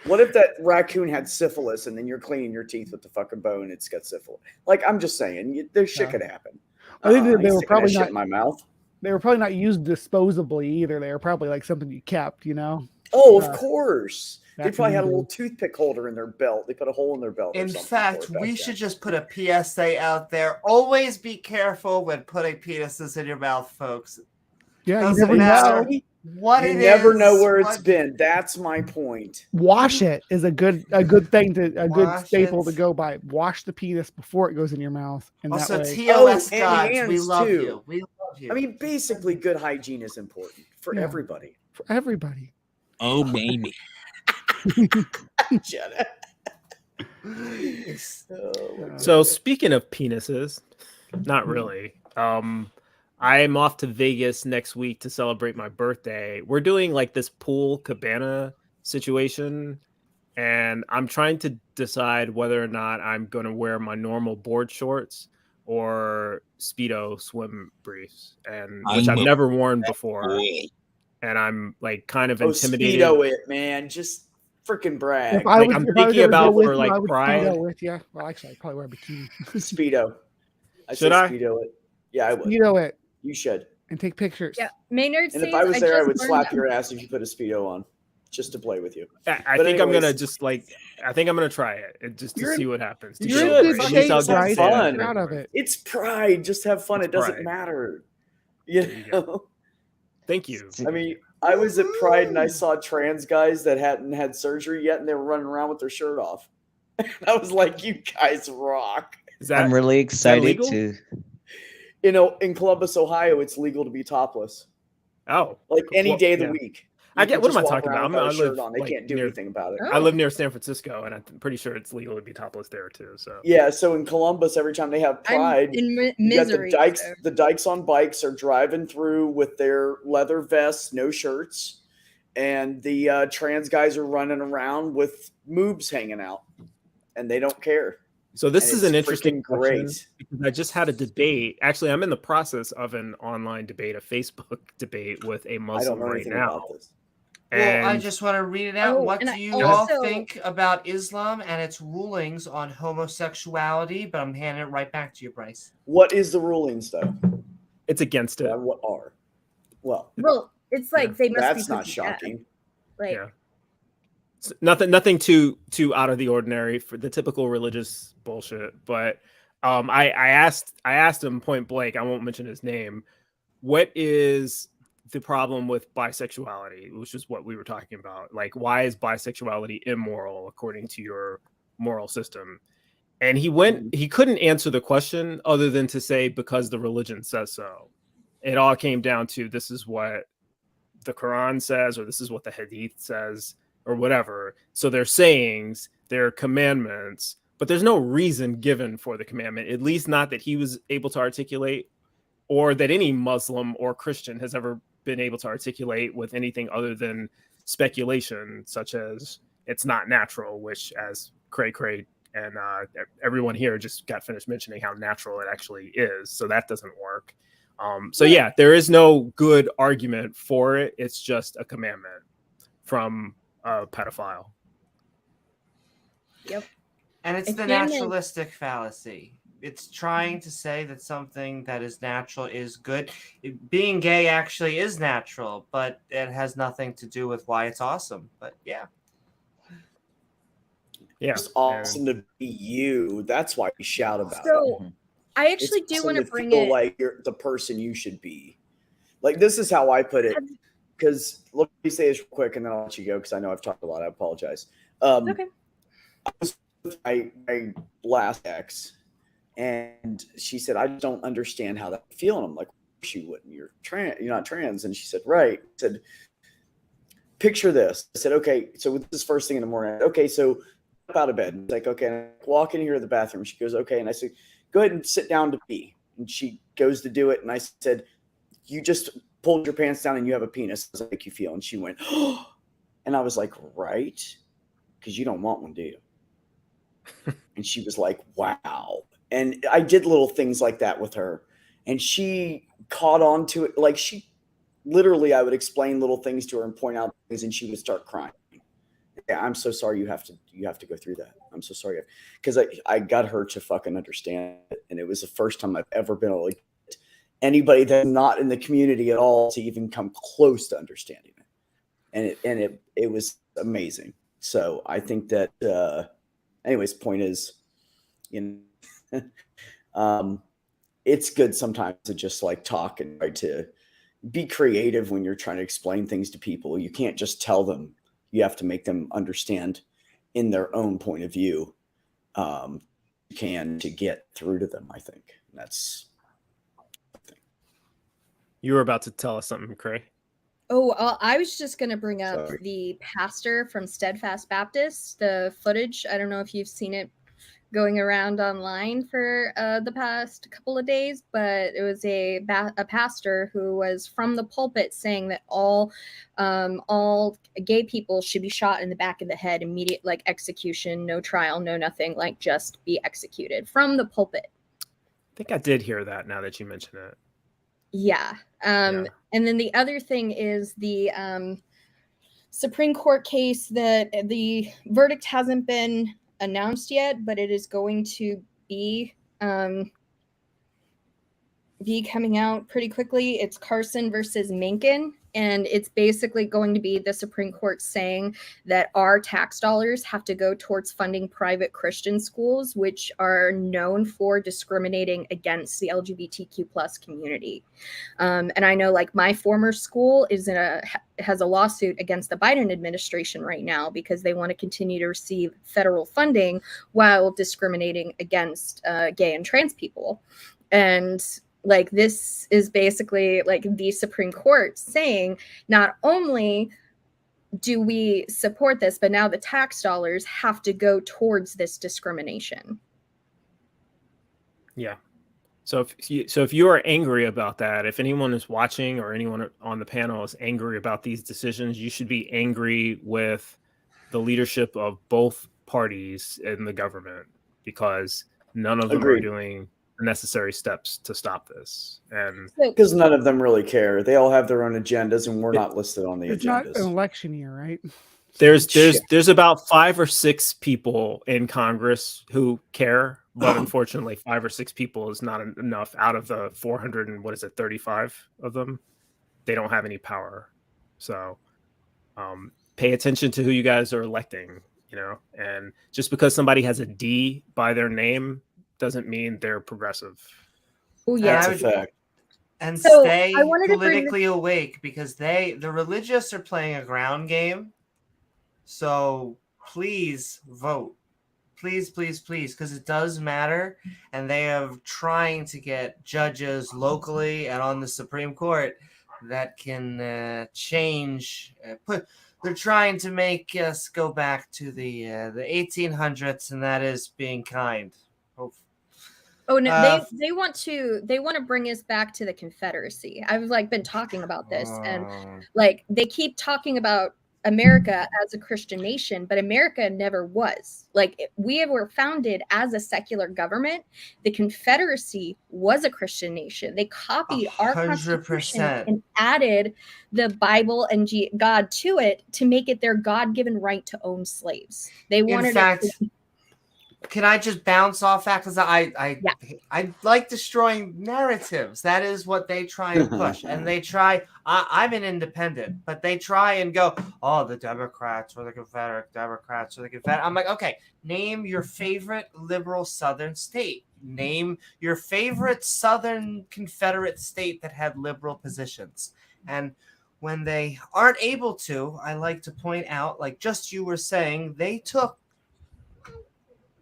What if that raccoon had syphilis and then you're cleaning your teeth with the fucking bone and it's got syphilis? Like, I'm just saying, there's shit could happen. I think I they ain't were sticking probably that shit not. in my mouth. They were probably not used disposably either. They were probably like something you kept, you know. Oh, of course. They back probably in had a the little day. toothpick holder in their belt. They put a hole in their belt. or In something fact, for it we back should then. just put a PSA out there. Always be careful when putting penises in your mouth, folks. Yeah, you Doesn't never matter know. what You it never is, know where it's what- been. That's my point. Wash it is a good thing to a good Wash staple it. to go by. Wash the penis before it goes in your mouth, and Also, that way. TOS and gods, we hands, love too. you. We love you. I mean, basically, good hygiene is important for Yeah. everybody. For everybody. Oh, baby. Jena. So speaking of penises, not really. I'm off to Vegas next week to celebrate my birthday. We're doing like this pool cabana situation, and I'm trying to decide whether or not I'm going to wear my normal board shorts or Speedo swim briefs, and which I've never worn before. And I'm like kind of intimidated. Speedo it, man. Just freaking brag. If I Like, was, I'm if I was thinking ever about go with for, you, like, I would pride. Speedo with you. Well, actually, I'd probably wear a bikini. Speedo. Should say I? Speedo it. Yeah, I would. Speedo it You should. and take pictures. yeah, Maynard And says if I was there, I just would learned slap that. your ass if you put a Speedo on, just to play with you. I But think I'm gonna anyways. just like I think I'm gonna try it just to You're in- see what happens. to You You're show in should. good At Fucking least shape, I'll it's get to Bryce. say fun. that I'm proud of anyway. it. It's pride. Just have fun. It's It doesn't pride. matter. You There you go. know? Thank you. I mean, I was at Pride and I saw trans guys that hadn't had surgery yet, and they were running around with their shirt off. I was like, "You guys rock!" Is that I'm really excited legal? to. You know, in Columbus, Ohio, it's legal to be topless, oh like any Well, day of the yeah. week. I You get can what just am I walk talking around about? without a I shirt live, on. They like, can't do near- anything about it. Oh. I live near San Francisco, and I'm pretty sure it's legal to be topless there too. So Yeah, so in Columbus, every time they have I'm Pride, in you got the misery. dykes. so- The dykes on bikes are driving through with their leather vests, no shirts, and the trans guys are running around with moobs hanging out, and they don't care. So this And is an it's interesting freaking question great. because I just had a debate. Actually, I'm in the process of an online debate, a Facebook debate with a I Muslim don't know right anything now. about this. Well, I And just want to read it out. Oh, What and do I you all also- think about Islam and its rulings on homosexuality? But I'm handing it right back to you, Bryce. What is the rulings though? it's against it. What are? Well, Well, it's like they must that's be not put to death. shocking. Like, Yeah. Nothing too out of the ordinary for the typical religious bullshit. But I asked him point blank. I won't mention his name. What is the problem with bisexuality, which is what we were talking about? Like, why is bisexuality immoral according to your moral system? And he couldn't answer the question other than to say because the religion says so. It all came down to this is what the Quran says, or this is what the Hadith says, or whatever. So they're sayings, they're commandments, but there's no reason given for the commandment, at least not that he was able to articulate, or that any Muslim or Christian has ever been able to articulate with anything other than speculation, such as it's not natural, which as Cray and everyone here just got finished mentioning how natural it actually is. So that doesn't work. So yeah, there is no good argument for it. It's just a commandment from a pedophile. yep. And it's the Again, naturalistic fallacy. It's trying to say that something that is natural is good. Being gay actually is natural, but it has nothing to do with why it's awesome. But yeah. Yeah. It's awesome to be you. That's why we shout about it. So I actually It's do awesome want to bring feel it. like you're the person you should be. Like this is how I put it. because let me say this real quick, and then I'll let you go because I know I've talked a lot. I apologize. Okay. I was with my last ex, and she said, "I don't understand how that feel." And I'm like, "She wouldn't. You're not trans." And she said, "Right." I said, "Picture this." I said, "Okay, so this is first thing in the morning. Okay, so up out of bed." It's like, "Okay." And I walk in here to the bathroom. She goes, "Okay." And I said, "Go ahead and sit down to pee." And she goes to do it. And I said, "You just pulled your pants down and you have a penis. How does that make you feel?" And she went, "Oh." And I was like, "Right? Because you don't want one, do you?" And she was like, "Wow." And I did little things like that with her. And she caught on to it. Like she literally, I would explain little things to her and point out things, and she would start crying. Yeah, "I'm so sorry you have to go through that. I'm so sorry." Because I got her to fucking understand it. And it was the first time I've ever been able to get anybody that's not in the community at all to even come close to understanding it. And it was amazing. So I think that anyways, point is, it's good sometimes to just like talk and try to be creative when you're trying to explain things to people. You can't just tell them. You have to make them understand in their own point of view. You can to get through to them, I think. That's. You were about to tell us something, Cray. Oh, I was just going to bring up Sorry. the pastor from Steadfast Baptist, the footage. I don't know if you've seen it going around online for the past couple of days, but it was a pastor who was from the pulpit saying that all gay people should be shot in the back of the head, immediate, like execution, no trial, no nothing, like just be executed from the pulpit. I think I did hear that now that you mention it. Yeah. And then the other thing is the Supreme Court case that the verdict hasn't been announced yet, but it is going to be coming out pretty quickly. It's Carson versus Mencken, and it's basically going to be the Supreme Court saying that our tax dollars have to go towards funding private Christian schools, which are known for discriminating against the LGBTQ plus community. And I know, like, my former school has a lawsuit against the Biden administration right now because they want to continue to receive federal funding while discriminating against gay and trans people. And like, this is basically like the Supreme Court saying, not only do we support this, but now the tax dollars have to go towards this discrimination. Yeah. So if you are angry about that, if anyone is watching or anyone on the panel is angry about these decisions, you should be angry with the leadership of both parties in the government, because none of them are doing necessary steps to stop this. And because none of them really care. They all have their own agendas, and we're not listed on the agendas. It's not an election year, right? There's about 5 or 6 people in Congress who care, but unfortunately 5 or 6 people is not enough out of the 435 of them. They don't have any power. So pay attention to who you guys are electing, and just because somebody has a D by their name doesn't mean they're progressive. Oh yeah, that's a fact. And So, stay I wanted to bring politically awake, because the religious are playing a ground game. So please vote. Please, please, please, because it does matter. And they are trying to get judges locally and on the Supreme Court that can change. They're trying to make us go back to the 1800s, and that is being kind. Oh no, they want to bring us back to the Confederacy. I've been talking about this, and they keep talking about America as a Christian nation, but America never was. We were founded as a secular government. The Confederacy was a Christian nation. They copied our Constitution and added the Bible and God to it to make it their God-given right to own slaves. They wanted, in fact, can I just bounce off that? Because I like destroying narratives. That is what they try and push. And they try, I'm an independent, but they try and go, oh, the Democrats or the Confederate Democrats or the Confederate. I'm like, okay, name your favorite liberal Southern state. Name your favorite Southern Confederate state that had liberal positions. And when they aren't able to, I like to point out, like just you were saying, they took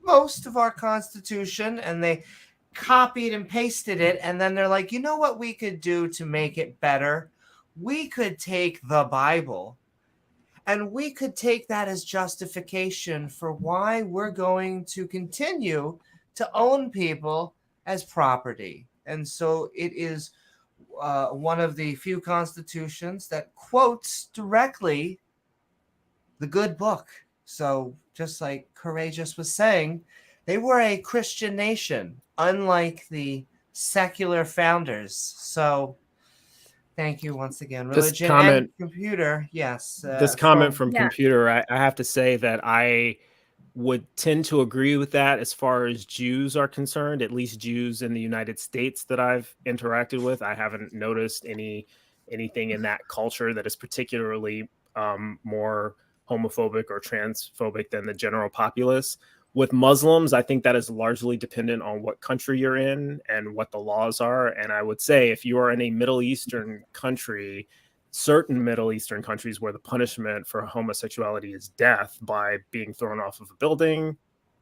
most of our Constitution and they copied and pasted it, and then they're like, you know what we could do to make it better? We could take the Bible and we could take that as justification for why we're going to continue to own people as property. And so it is one of the few constitutions that quotes directly the good book. So just like Courageous was saying, they were a Christian nation, unlike the secular founders. So thank you once again. Religion and computer, yes. This comment from Computer, I have to say that I would tend to agree with that as far as Jews are concerned, at least Jews in the United States that I've interacted with. I haven't noticed anything in that culture that is particularly more homophobic or transphobic than the general populace. With Muslims, I think that is largely dependent on what country you're in and what the laws are. And I would say if you are in a Middle Eastern country, certain Middle Eastern countries where the punishment for homosexuality is death by being thrown off of a building,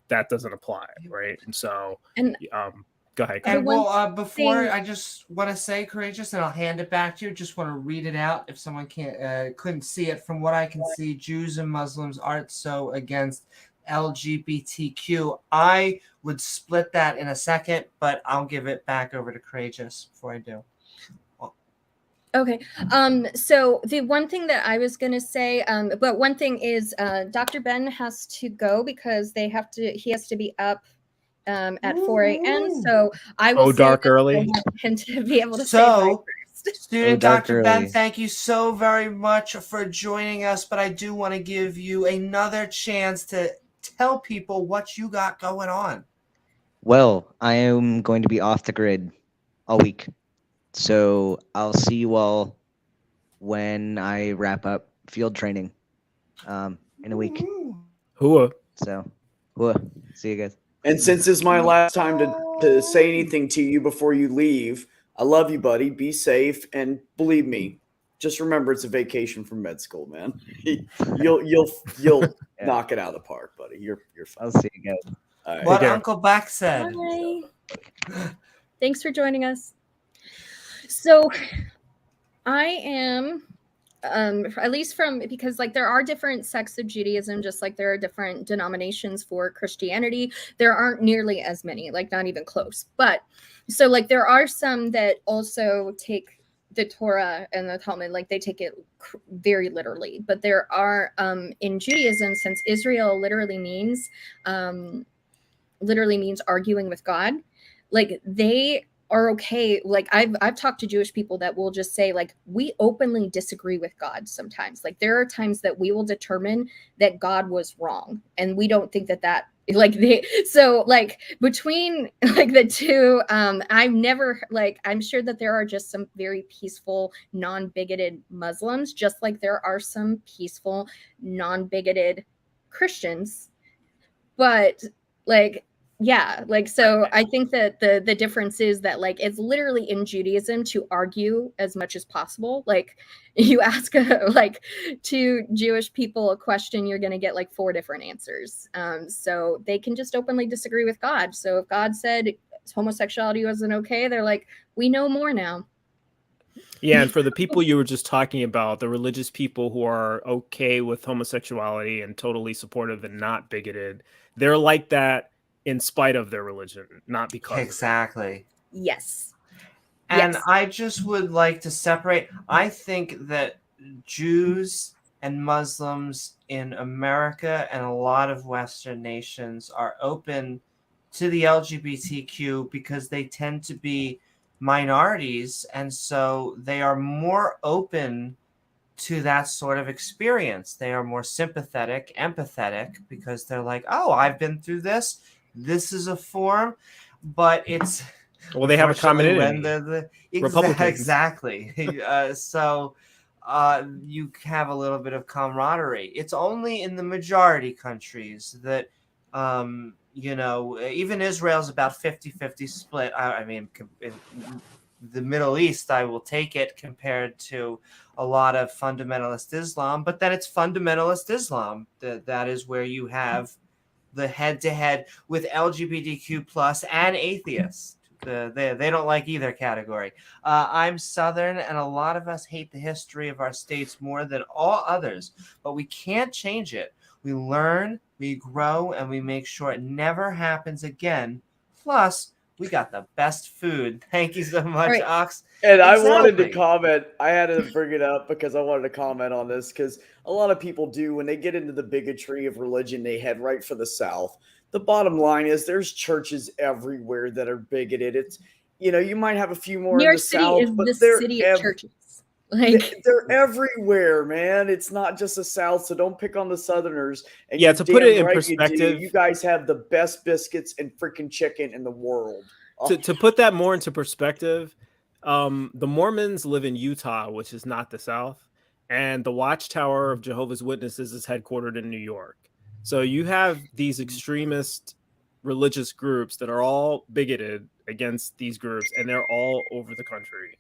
that doesn't apply, right? And so, go ahead. And well, before I just want to say, Courageous, and I'll hand it back to you. Just want to read it out if someone couldn't see it. From what I can see, Jews and Muslims aren't so against LGBTQ. I would split that in a second, but I'll give it back over to Courageous before I do. Okay. So the one thing that I was going to say, but one thing is Dr. Ben has to go because he has to be up at 4 a.m. So I will dark early. him to be able to say bye first. Student Dr. Ben, thank you so very much for joining us, but I do want to give you another chance to tell people what you got going on. Well, I am going to be off the grid all week. So I'll see you all when I wrap up field training in a week. Hooah. So, hooah. See you guys. And since this is my last time to say anything to you before you leave, I love you, buddy. Be safe. And believe me, just remember it's a vacation from med school, man. You'll knock it out of the park, buddy. You're fine. I'll see you guys. All right. What Uncle Black said. Bye. Thanks for joining us. So I am, at least because like there are different sects of Judaism, just like there are different denominations for Christianity. There aren't nearly as many, like not even close. But so like there are some that also take the Torah and the Talmud, like they take it very literally. But there are in Judaism, since Israel literally means arguing with God, like they are okay. Like I've talked to Jewish people that will just say like we openly disagree with God sometimes. Like there are times that we will determine that God was wrong, and we don't think that like so like between like the two, I'm sure that there are just some very peaceful, non-bigoted Muslims, just like there are some peaceful, non-bigoted Christians, but like. Yeah, like, so I think that the difference is that like it's literally in Judaism to argue as much as possible. Like you ask like two Jewish people a question, you're going to get like 4 different answers. So they can just openly disagree with God. So if God said homosexuality wasn't okay, they're like, we know more now. Yeah, and for the people you were just talking about, the religious people who are okay with homosexuality and totally supportive and not bigoted, they're like that in spite of their religion, not because exactly. Yes. And yes. I just would like to separate. I think that Jews and Muslims in America and a lot of Western nations are open to the LGBTQ because they tend to be minorities, and so they are more open to that sort of experience. They are more sympathetic, empathetic, because they're like, oh, I've been through this. This is a form, but it's they have a common enemy. Republicans. Exactly. So you have a little bit of camaraderie. It's only in the majority countries that even Israel's about 50-50 split. I mean, the Middle East, I will take it compared to a lot of fundamentalist Islam. But then it's fundamentalist Islam. That is where you have the head-to-head with LGBTQ plus and atheists. They don't like either category. I'm Southern, and a lot of us hate the history of our states more than all others, but we can't change it. We learn, we grow, and we make sure it never happens again. Plus, we got the best food. Thank you so much, Right. Ox. And I wanted to Exactly. comment. I had to bring it up because I wanted to comment on this because a lot of people do when they get into the bigotry of religion, they head right for the South. The bottom line is there's churches everywhere that are bigoted. It's, you know, you might have a few more New in York the City South, is but the they're city of churches. they're everywhere, man. It's not just the South, so don't pick on the Southerners. And Yeah, you're to put damn it in right perspective- you guys have the best biscuits and freaking chicken in the world. To put that more into perspective, the Mormons live in Utah, which is not the South, and the Watchtower of Jehovah's Witnesses is headquartered in New York. So you have these extremist religious groups that are all bigoted against these groups, and they're all over the country.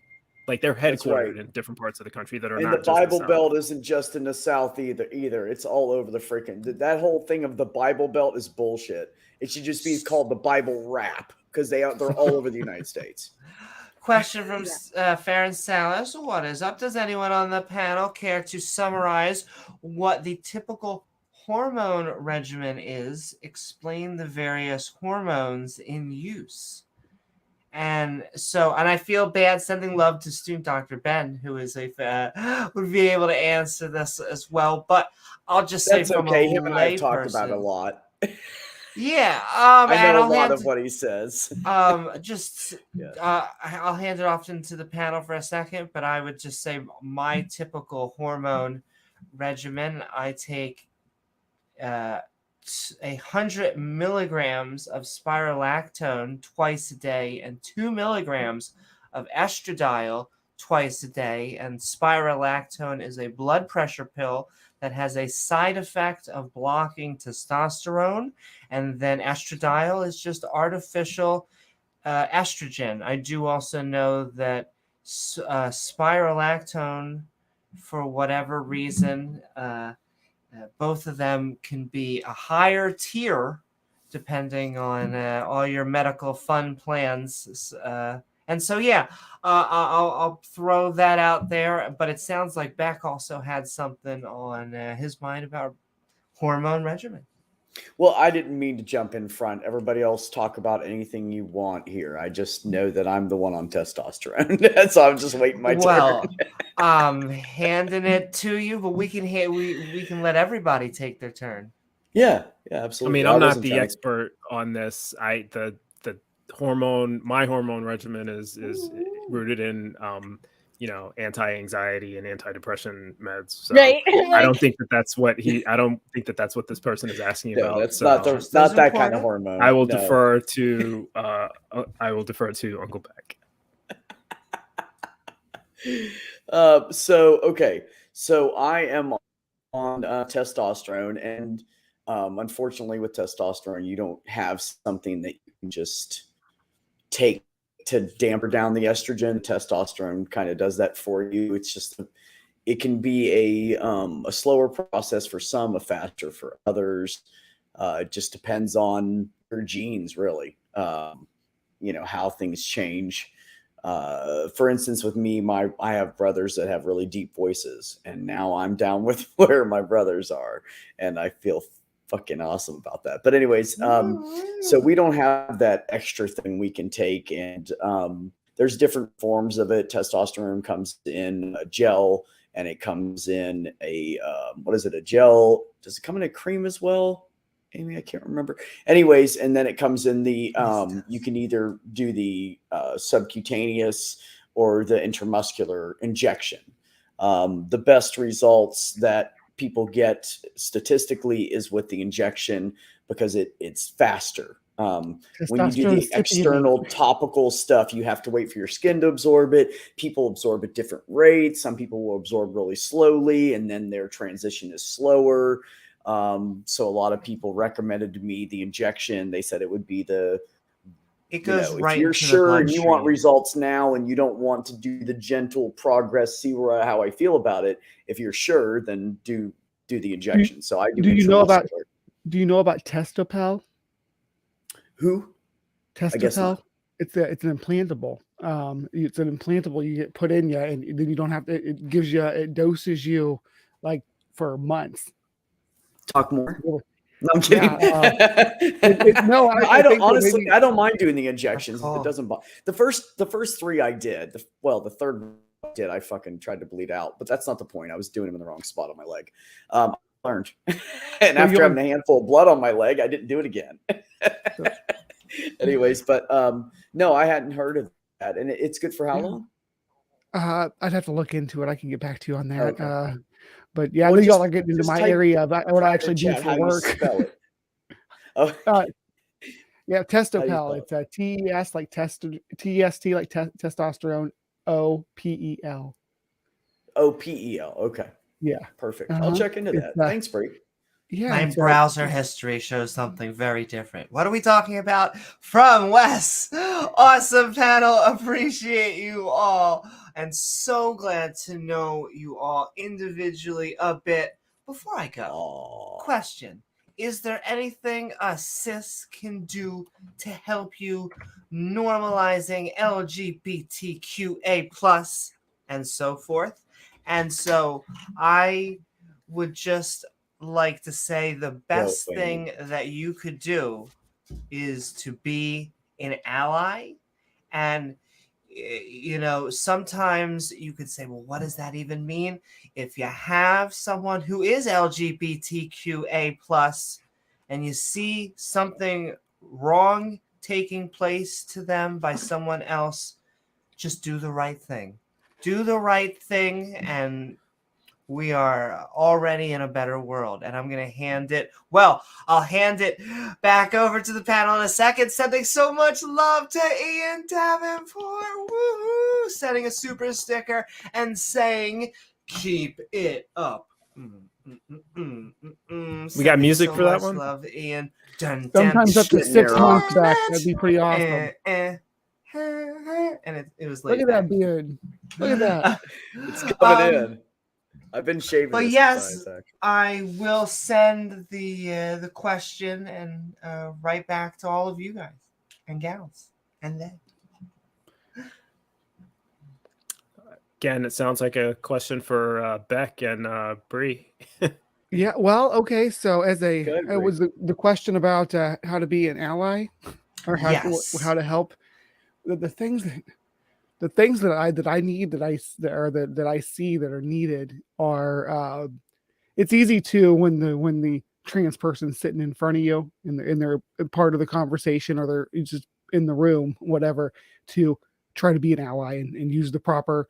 Like they're That's headquartered right. in different parts of the country that are And not the just the Bible South. Belt isn't just in the South either. It's all over the freaking. That whole thing of the Bible Belt is bullshit. It should just be called the Bible Rap because they're all over the United States. Question from Farron Salas. What is up? Does anyone on the panel care to summarize what the typical hormone regimen is? Explain the various hormones in use. And I feel bad sending love to student Dr. Ben, who is would be able to answer this as well. But I'll just say That's from okay. a Him and I have talked about it a layperson. lot. Yeah, I and know a I'll lot hand of what he says. I'll Yeah. hand it off into the panel for a second, but I would just say my typical hormone regimen, I take 100 milligrams of spirolactone twice a day and 2 milligrams of estradiol twice a day. And spirolactone is a blood pressure pill that has a side effect of blocking testosterone. And then estradiol is just artificial estrogen. I do also know that spirolactone, for whatever reason, both of them can be a higher tier depending on all your medical fund plans. And so, I'll throw that out there. But it sounds like Beck also had something on his mind about hormone regimen. Well, I didn't mean to jump in front. Everybody else talk about anything you want here. I just know that I'm the one on testosterone. So I'm just waiting my turn. Handing it to you, but we can let everybody take their turn. Yeah, I absolutely. mean, I'm not wasn't the trying to- expert on this. The my hormone regimen is rooted in anti-anxiety and anti-depression meds. So Right. I don't think that's what this person is asking No, about. that's So not that kind of important. hormone. I will No. defer to Uncle Beck. So I am on testosterone, and unfortunately, with testosterone, you don't have something that you can just take to damper down the estrogen. Testosterone kind of does that for you. It's just it can be a slower process for some, a faster for others. It just depends on your genes, really. How things change. For instance, with me, I have brothers that have really deep voices, and now I'm down with where my brothers are, and I feel fucking awesome about that. But anyways, so we don't have that extra thing we can take, and there's different forms of it. Testosterone comes in a gel, and it comes in a a gel? Does it come in a cream as well? Amy, I can't remember. Anyways, and then it comes in the you can either do the subcutaneous or the intramuscular injection. The best results that people get statistically is with the injection because it's faster. When you do the external topical stuff, you have to wait for your skin to absorb it. People absorb at different rates. Some people will absorb really slowly, and then their transition is slower. So a lot of people recommended to me the injection. They said it would be the It goes if right you're into the sure and you want bloodstream. results now and you don't want to do the gentle progress, see how I feel about it. If you're sure, then do the injection. So I do. Do you know about Testopel? Who? I guess Testopel? not. It's an implantable. It's an implantable you get put in you, and then you don't have to. It doses you like for months. Talk more. No, I'm kidding. Yeah, no, I don't. Honestly, maybe... I don't mind doing the injections. It doesn't bother. The first 3 I did. The third one I did. I fucking tried to bleed out, but that's not the point. I was doing them in the wrong spot on my leg. I learned, and after having a handful of blood on my leg, I didn't do it again. Anyways, but no, I hadn't heard of that, and it's good for how long? I'd have to look into it. I can get back to you on that. Okay. But yeah, I know y'all are getting into my area of what I actually do for work. Yeah, Testopel. It's a TES like TEST like testosterone. OPEL. OPEL. Okay. Yeah. Perfect. I'll check into that. Thanks, Bree. Yeah, my browser history shows something very different. What are we talking about? From Wes. Awesome panel. Appreciate you all. And so glad to know you all individually a bit. Before I go, question. Is there anything a cis can do to help you normalizing LGBTQA plus and so forth? And so I would just like to say the best thing that you could do is to be an ally. And sometimes you could say, well, what does that even mean? If you have someone who is LGBTQA plus and you see something wrong taking place to them by someone else, just do the right thing. Do the right thing, and we are already in a better world. And I'm going to I'll hand it back over to the panel in a second. Sending so much love to Ian Davenport. Woohoo! Sending a super sticker and saying, keep it up. We got music for that one? Love, Ian. Sometimes up to 6 months back. That'd be pretty awesome. And it was late. Look at that beard. Look at that. It's coming in. I've been shaving. But yes, I will send the question and right back to all of you guys and gals and then. Again, it sounds like a question for Beck and Bree. Yeah, well, okay. So it was the question about how to be an ally or how to help. The things that I need that I see that are needed are it's easy to when the trans person's sitting in front of you and they're part of the conversation or they're just in the room, whatever, to try to be an ally and use the proper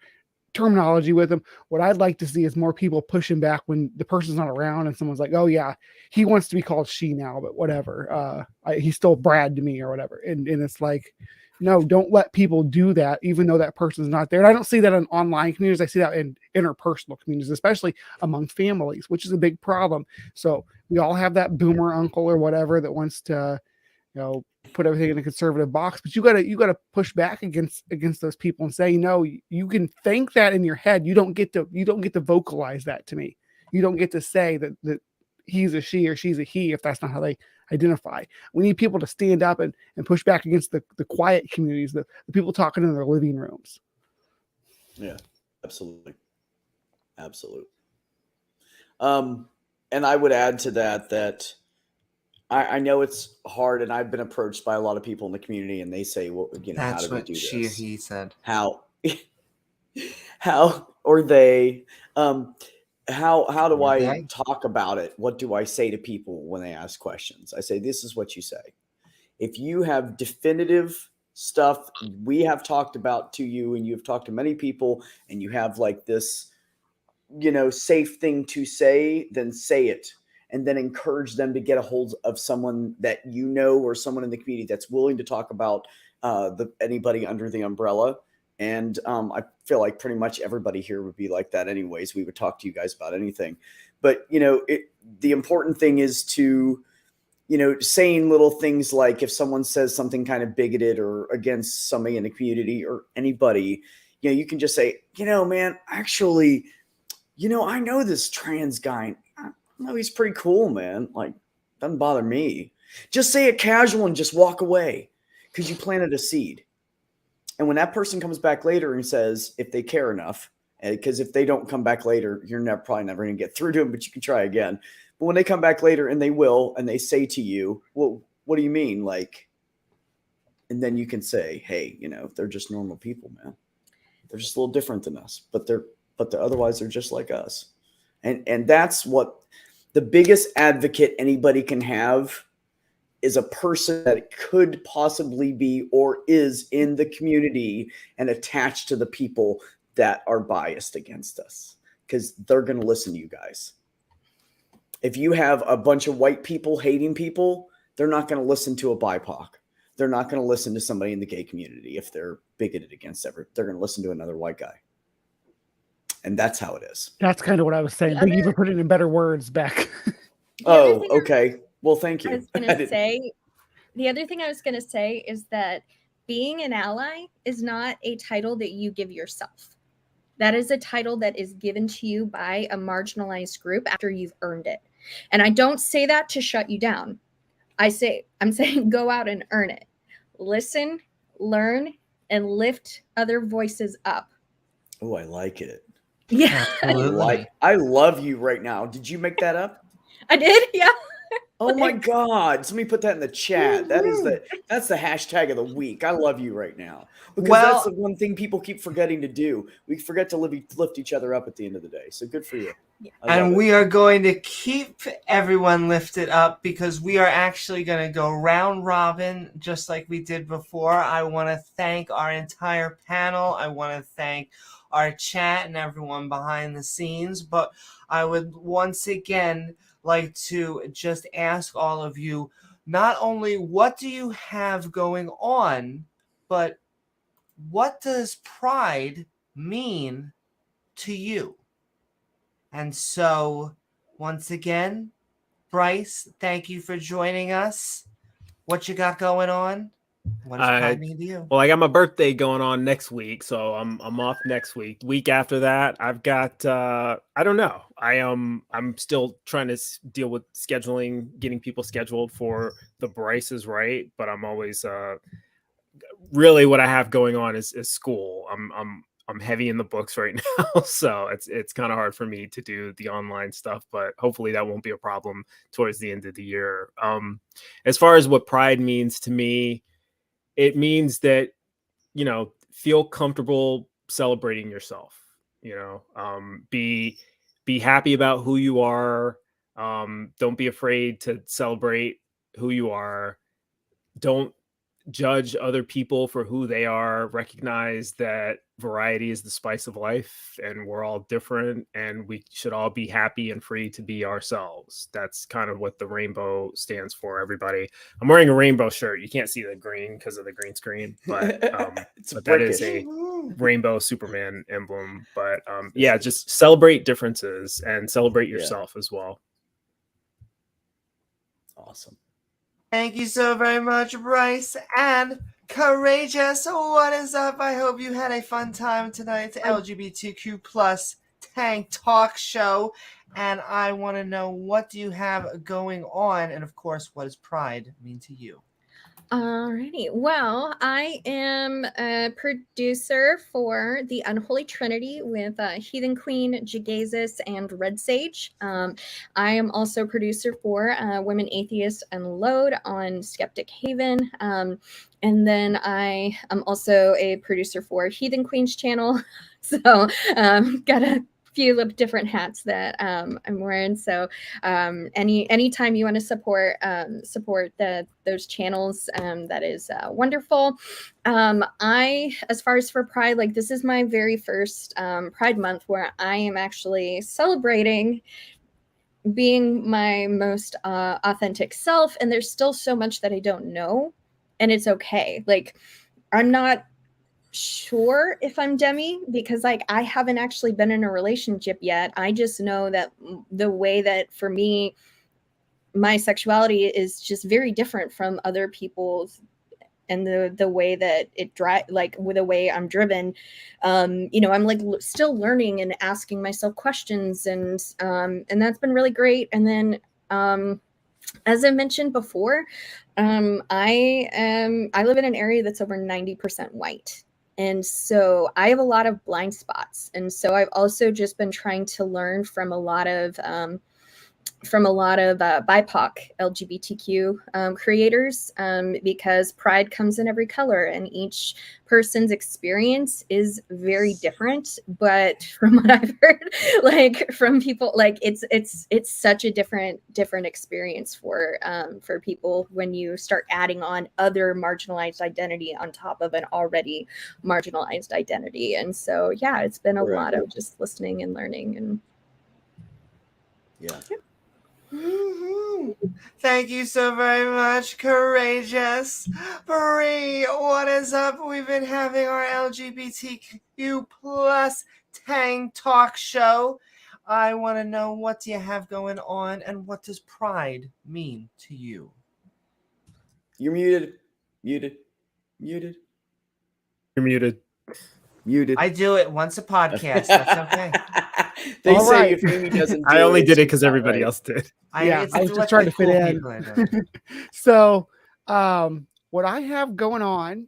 terminology with them. What I'd like to see is more people pushing back when the person's not around and someone's like, oh yeah, he wants to be called she now, but whatever. He's still Brad to me or whatever. And it's like, no, don't let people do that, even though that person's not there. And I don't see that in online communities. I see that in interpersonal communities, especially among families, which is a big problem. So we all have that boomer uncle or whatever that wants to, put everything in a conservative box. But you gotta push back against those people and say, no, you can think that in your head. You don't get to vocalize that to me. You don't get to say that he's a she or she's a he if that's not how they identify. We need people to stand up and push back against the quiet communities, the people talking in their living rooms. Yeah, absolutely. And I would add to that I know it's hard, and I've been approached by a lot of people in the community, and they say, well, that's how do we do she this? he said. How or they how do I talk about it? What do I say to people when they ask questions? I say, this is what you say. If you have definitive stuff we have talked about to you, and you've talked to many people, and you have like this, safe thing to say, then say it. And then encourage them to get a hold of someone that or someone in the community that's willing to talk about anybody under the umbrella. And I feel like pretty much everybody here would be like that anyways. We would talk to you guys about anything. But, the important thing is to saying little things like if someone says something kind of bigoted or against somebody in the community or anybody, you can just say, man, actually, I know this trans guy. I know he's pretty cool, man. Like, doesn't bother me. Just say it casual and just walk away because you planted a seed. And when that person comes back later and says, if they care enough, because if they don't come back later, you're probably never going to get through to them, but you can try again. But when they come back later, and they will, and they say to you, well, what do you mean? Like, and then you can say, hey, they're just normal people, man. They're just a little different than us, but otherwise they're just like us. And that's what the biggest advocate anybody can have is a person that could possibly be or is in the community and attached to the people that are biased against us, because they're going to listen to you guys. If you have a bunch of white people hating people, they're not going to listen to a BIPOC. They're not going to listen to somebody in the gay community if they're bigoted against everyone. They're going to listen to another white guy. And that's how it is. That's kind of what I was saying. Thank you for putting it in better words back. Oh, okay. Well, thank you. The other thing I was going to say is that being an ally is not a title that you give yourself. That is a title that is given to you by a marginalized group after you've earned it. And I don't say that to shut you down. I'm saying go out and earn it. Listen, learn, and lift other voices up. Oh, I like it. Yeah. I love you right now. Did you make that up? I did, yeah. Oh my God. Somebody put that in the chat. That's the hashtag of the week. I love you right now. Because that's the one thing people keep forgetting to do. We forget to lift each other up at the end of the day. So good for you. And we are going to keep everyone lifted up because we are actually going to go round robin just like we did before. I want to thank our entire panel. I want to thank our chat and everyone behind the scenes. But I would once again like to just ask all of you, not only what do you have going on, but what does pride mean to you? And so, once again, Bryce, thank you for joining us. What you got going on? What does pride mean to you? Well, I got my birthday going on next week, so I'm off next week. Week after that, I've got I don't know. I'm still trying to deal with scheduling, getting people scheduled for the Bryce is Right, but I'm always really what I have going on is school. I'm heavy in the books right now, so it's kind of hard for me to do the online stuff, but hopefully that won't be a problem towards the end of the year. As far as what pride means to me, it means that, feel comfortable celebrating yourself, be happy about who you are. Don't be afraid to celebrate who you are. Don't judge other people for who they are. Recognize that variety is the spice of life and we're all different and we should all be happy and free to be ourselves. That's kind of what the rainbow stands for, everybody. I'm wearing a rainbow shirt. You can't see the green because of the green screen, but, but that is a rainbow Superman emblem. But yeah, just celebrate differences and celebrate yourself as well. Awesome. Thank you so very much, Bryce. And Courageous, what is up? I hope you had a fun time tonight. It's LGBTQ plus TANG talk show. And I want to know, what do you have going on? And of course, what does pride mean to you? Alrighty. Well, I am a producer for the Unholy Trinity with Heathen Queen, Jagazis, and Red Sage. I am also producer for Women Atheists Unload on Skeptic Haven. And then I am also a producer for Heathen Queen's channel. So got a few of different hats that I'm wearing. So anytime you want to support those channels, that is wonderful. As far as for Pride, like, this is my very first Pride month where I am actually celebrating being my most authentic self, and there's still so much that I don't know, and it's okay. Like, I'm not sure if I'm demi because, like, I haven't actually been in a relationship yet. I just know that the way that, for me, my sexuality is just very different from other people's, and the way that it like with the way I'm driven. You know, I'm like still learning and asking myself questions, and that's been really great. And then as I mentioned before, I live in an area that's over 90% white. And so I have a lot of blind spots. And so I've also just been trying to learn from a lot of BIPOC LGBTQ creators, because pride comes in every color and each person's experience is very different. But from what I've heard, like from people, like it's such a different experience for people when you start adding on other marginalized identity on top of an already marginalized identity. And so, yeah, it's been a lot of just listening and learning. And yeah. Woohoo. Thank you so very much, Courageous. Bree, what is up? We've been having our LGBTQ plus Tang talk show. I want to know, what do you have going on, and what does pride mean to you? You're muted. Muted. Muted. You're muted. Muted. I do it once a podcast. That's okay. They All say right. if Amy doesn't do I only did it she's because not everybody right. else did. Yeah, It's I was what just trying the to fit cool in. people are doing. So, what I have going on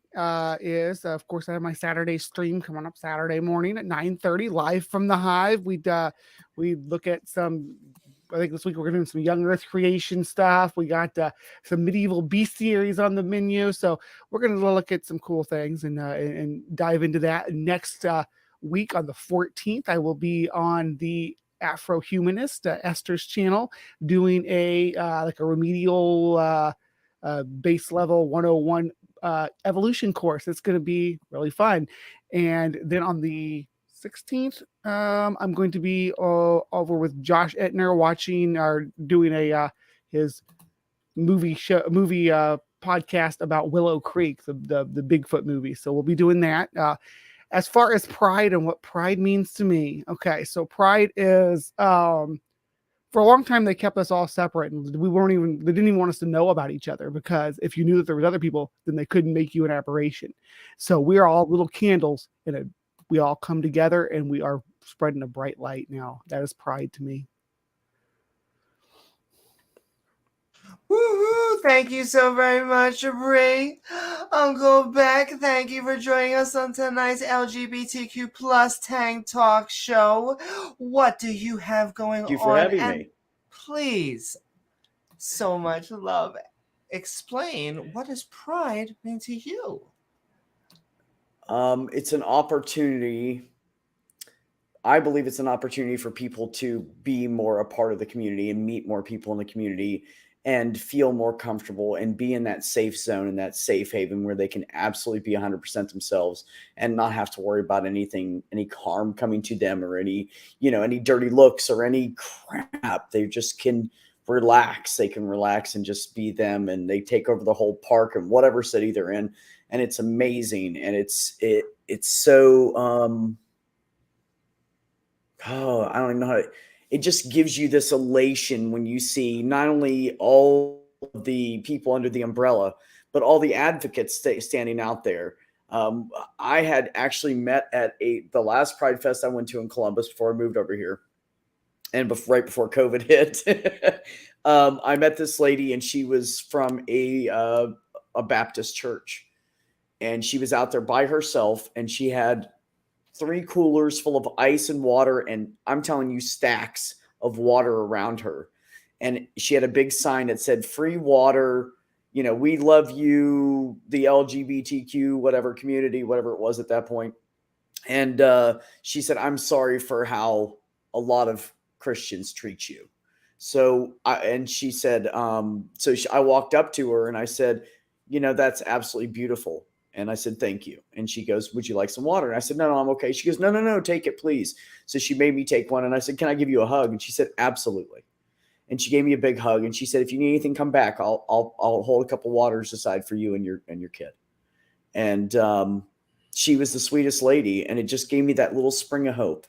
is, of course, I have my Saturday stream coming up Saturday morning at 9:30, live from the Hive. We look at some. I think this week we're doing some young Earth creation stuff. We got some medieval bestiaries on the menu, so we're going to look at some cool things and dive into that. Next week on the 14th, I will be on the Afro-Humanist Esther's channel doing a like a remedial base level 101 evolution course. It's going to be really fun. And then on the 16th, I'm going to be over with Josh Etner watching or doing a his movie podcast about Willow Creek, the Bigfoot movie. So we'll be doing that. As far as pride and what pride means to me, okay, so pride is for a long time they kept us all separate, and they didn't even want us to know about each other, because if you knew that there was other people, then they couldn't make you an aberration. So we are all little candles, and we all come together and we are spreading a bright light now. That is pride to me. Woohoo! Thank you so very much, Bree. Uncle Beck, thank you for joining us on tonight's LGBTQ plus Tang Talk show. What do you have going on? Thank you for having me. Please, so much love. Explain, what does pride mean to you? It's an opportunity. I believe it's an opportunity for people to be more a part of the community and meet more people in the community and feel more comfortable and be in that safe zone and that safe haven where they can absolutely be 100% themselves and not have to worry about anything, any harm coming to them or any dirty looks or any crap. They just can relax. They can relax and just be them, and they take over the whole park and whatever city they're in. And it's amazing. And it's so, I don't even know how it just gives you this elation when you see not only all of the people under the umbrella, but all the advocates standing out there. I had actually met at the last Pride Fest I went to in Columbus before I moved over here, and right before COVID hit. I met this lady, and she was from a Baptist church, and she was out there by herself, and she had 3 coolers full of ice and water, and I'm telling you, stacks of water around her. And she had a big sign that said free water, we love you, the LGBTQ, whatever community, whatever it was at that point. And she said, I'm sorry for how a lot of Christians treat you. So, she said, I walked up to her and I said, that's absolutely beautiful. And I said, thank you. And she goes, would you like some water? And I said, no, I'm okay. She goes, no, take it, please. So she made me take one. And I said, can I give you a hug? And she said, absolutely. And she gave me a big hug. And she said, if you need anything, come back. I'll hold a couple waters aside for you and your kid. And she was the sweetest lady. And it just gave me that little spring of hope,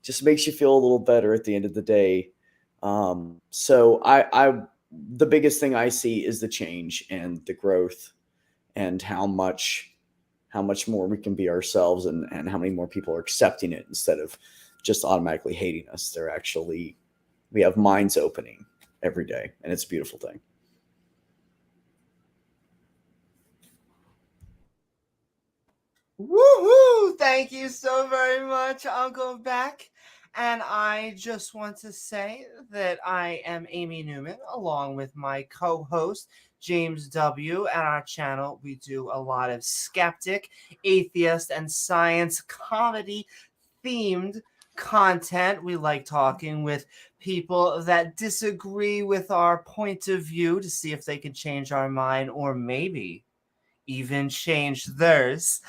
just makes you feel a little better at the end of the day. So the biggest thing I see is the change and the growth, and how much more we can be ourselves, and how many more people are accepting it instead of just automatically hating us. We have minds opening every day, and it's a beautiful thing. Woohoo! Thank you so very much, Uncle Beck. And I just want to say that I am Amy Newman, along with my co-host, James W. At our channel, we do a lot of skeptic, atheist, and science comedy themed content. We like talking with people that disagree with our point of view to see if they can change our mind, or maybe even change theirs.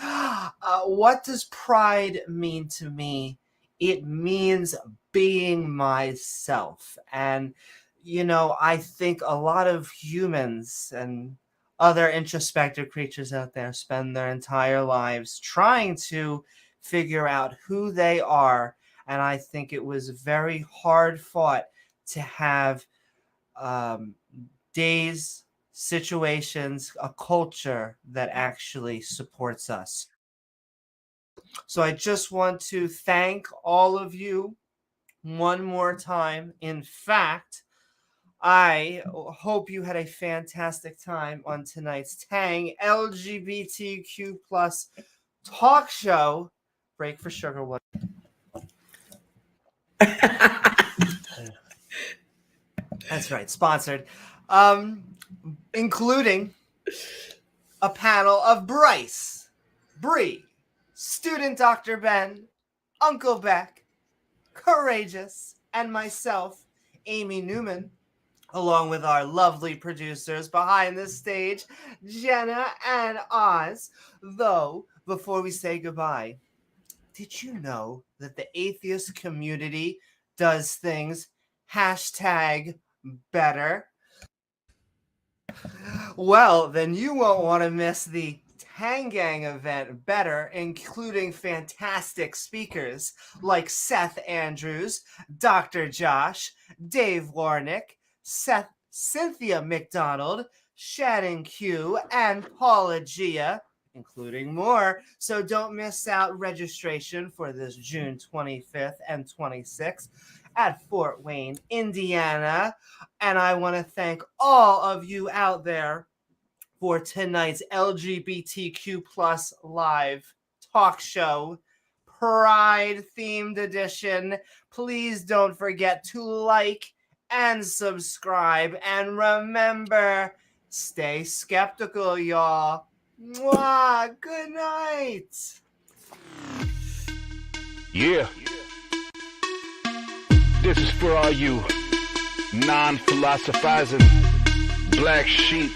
What does pride mean to me? It means being myself. And, you know, I think a lot of humans and other introspective creatures out there spend their entire lives trying to figure out who they are. And I think it was very hard fought to have days, situations, a culture that actually supports us. So I just want to thank all of you one more time. In fact, I hope you had a fantastic time on tonight's TANG LGBTQ plus talk show. Break for sugar. What? That's right, sponsored. Including a panel of Bryce, Bree, Student Dr. Ben, Uncle Beck, Courageous, and myself, Amy Newman, along with our lovely producers behind the stage, Jena and Oz. Though, before we say goodbye, did you know that the atheist community does things #better? Well, then you won't want to miss the TANG Gang event better, including fantastic speakers like Seth Andrews, Dr. Josh, Dave Warnick, Cynthia McDonald, Shannon Q, and Paula Gia, including more. So don't miss out. Registration for this June 25th and 26th at Fort Wayne, Indiana. And I want to thank all of you out there for tonight's LGBTQ plus live talk show, Pride themed edition. Please don't forget to like and subscribe. And remember, stay skeptical, y'all. Mwah! Good night. Yeah. This is for all you non-philosophizing black sheep,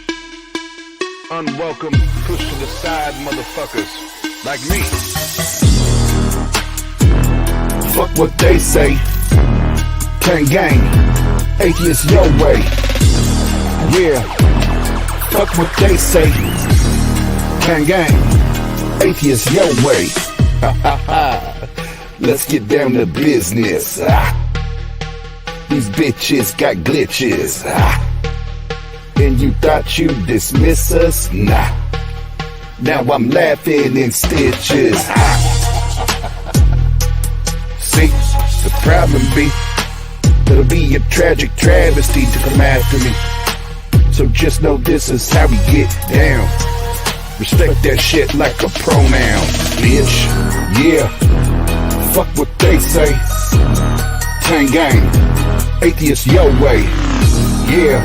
unwelcome, pushed to the side motherfuckers like me. Fuck what they say. TANG Gang, Atheist Your Way. Yeah. Fuck what they say. TANG Gang, Atheist Your Way. Let's get down to business. These bitches got glitches. And you thought you'd dismiss us? Nah. Now I'm laughing in stitches. See, the problem be, it'll be a tragic travesty to come after me. So just know this is how we get down. Respect that shit like a pronoun, bitch. Yeah, fuck what they say. TANG Gang, Atheist Your Way. Yeah,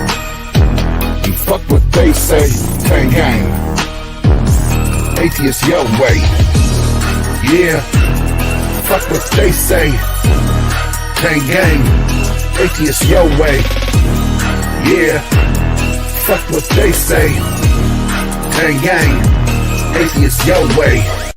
and fuck what they say. TANG Gang, Atheist Your Way. Yeah, fuck what they say. TANG Gang, Atheist Your Way. Yeah, fuck what they say. TANG Gang, Atheist Your Way.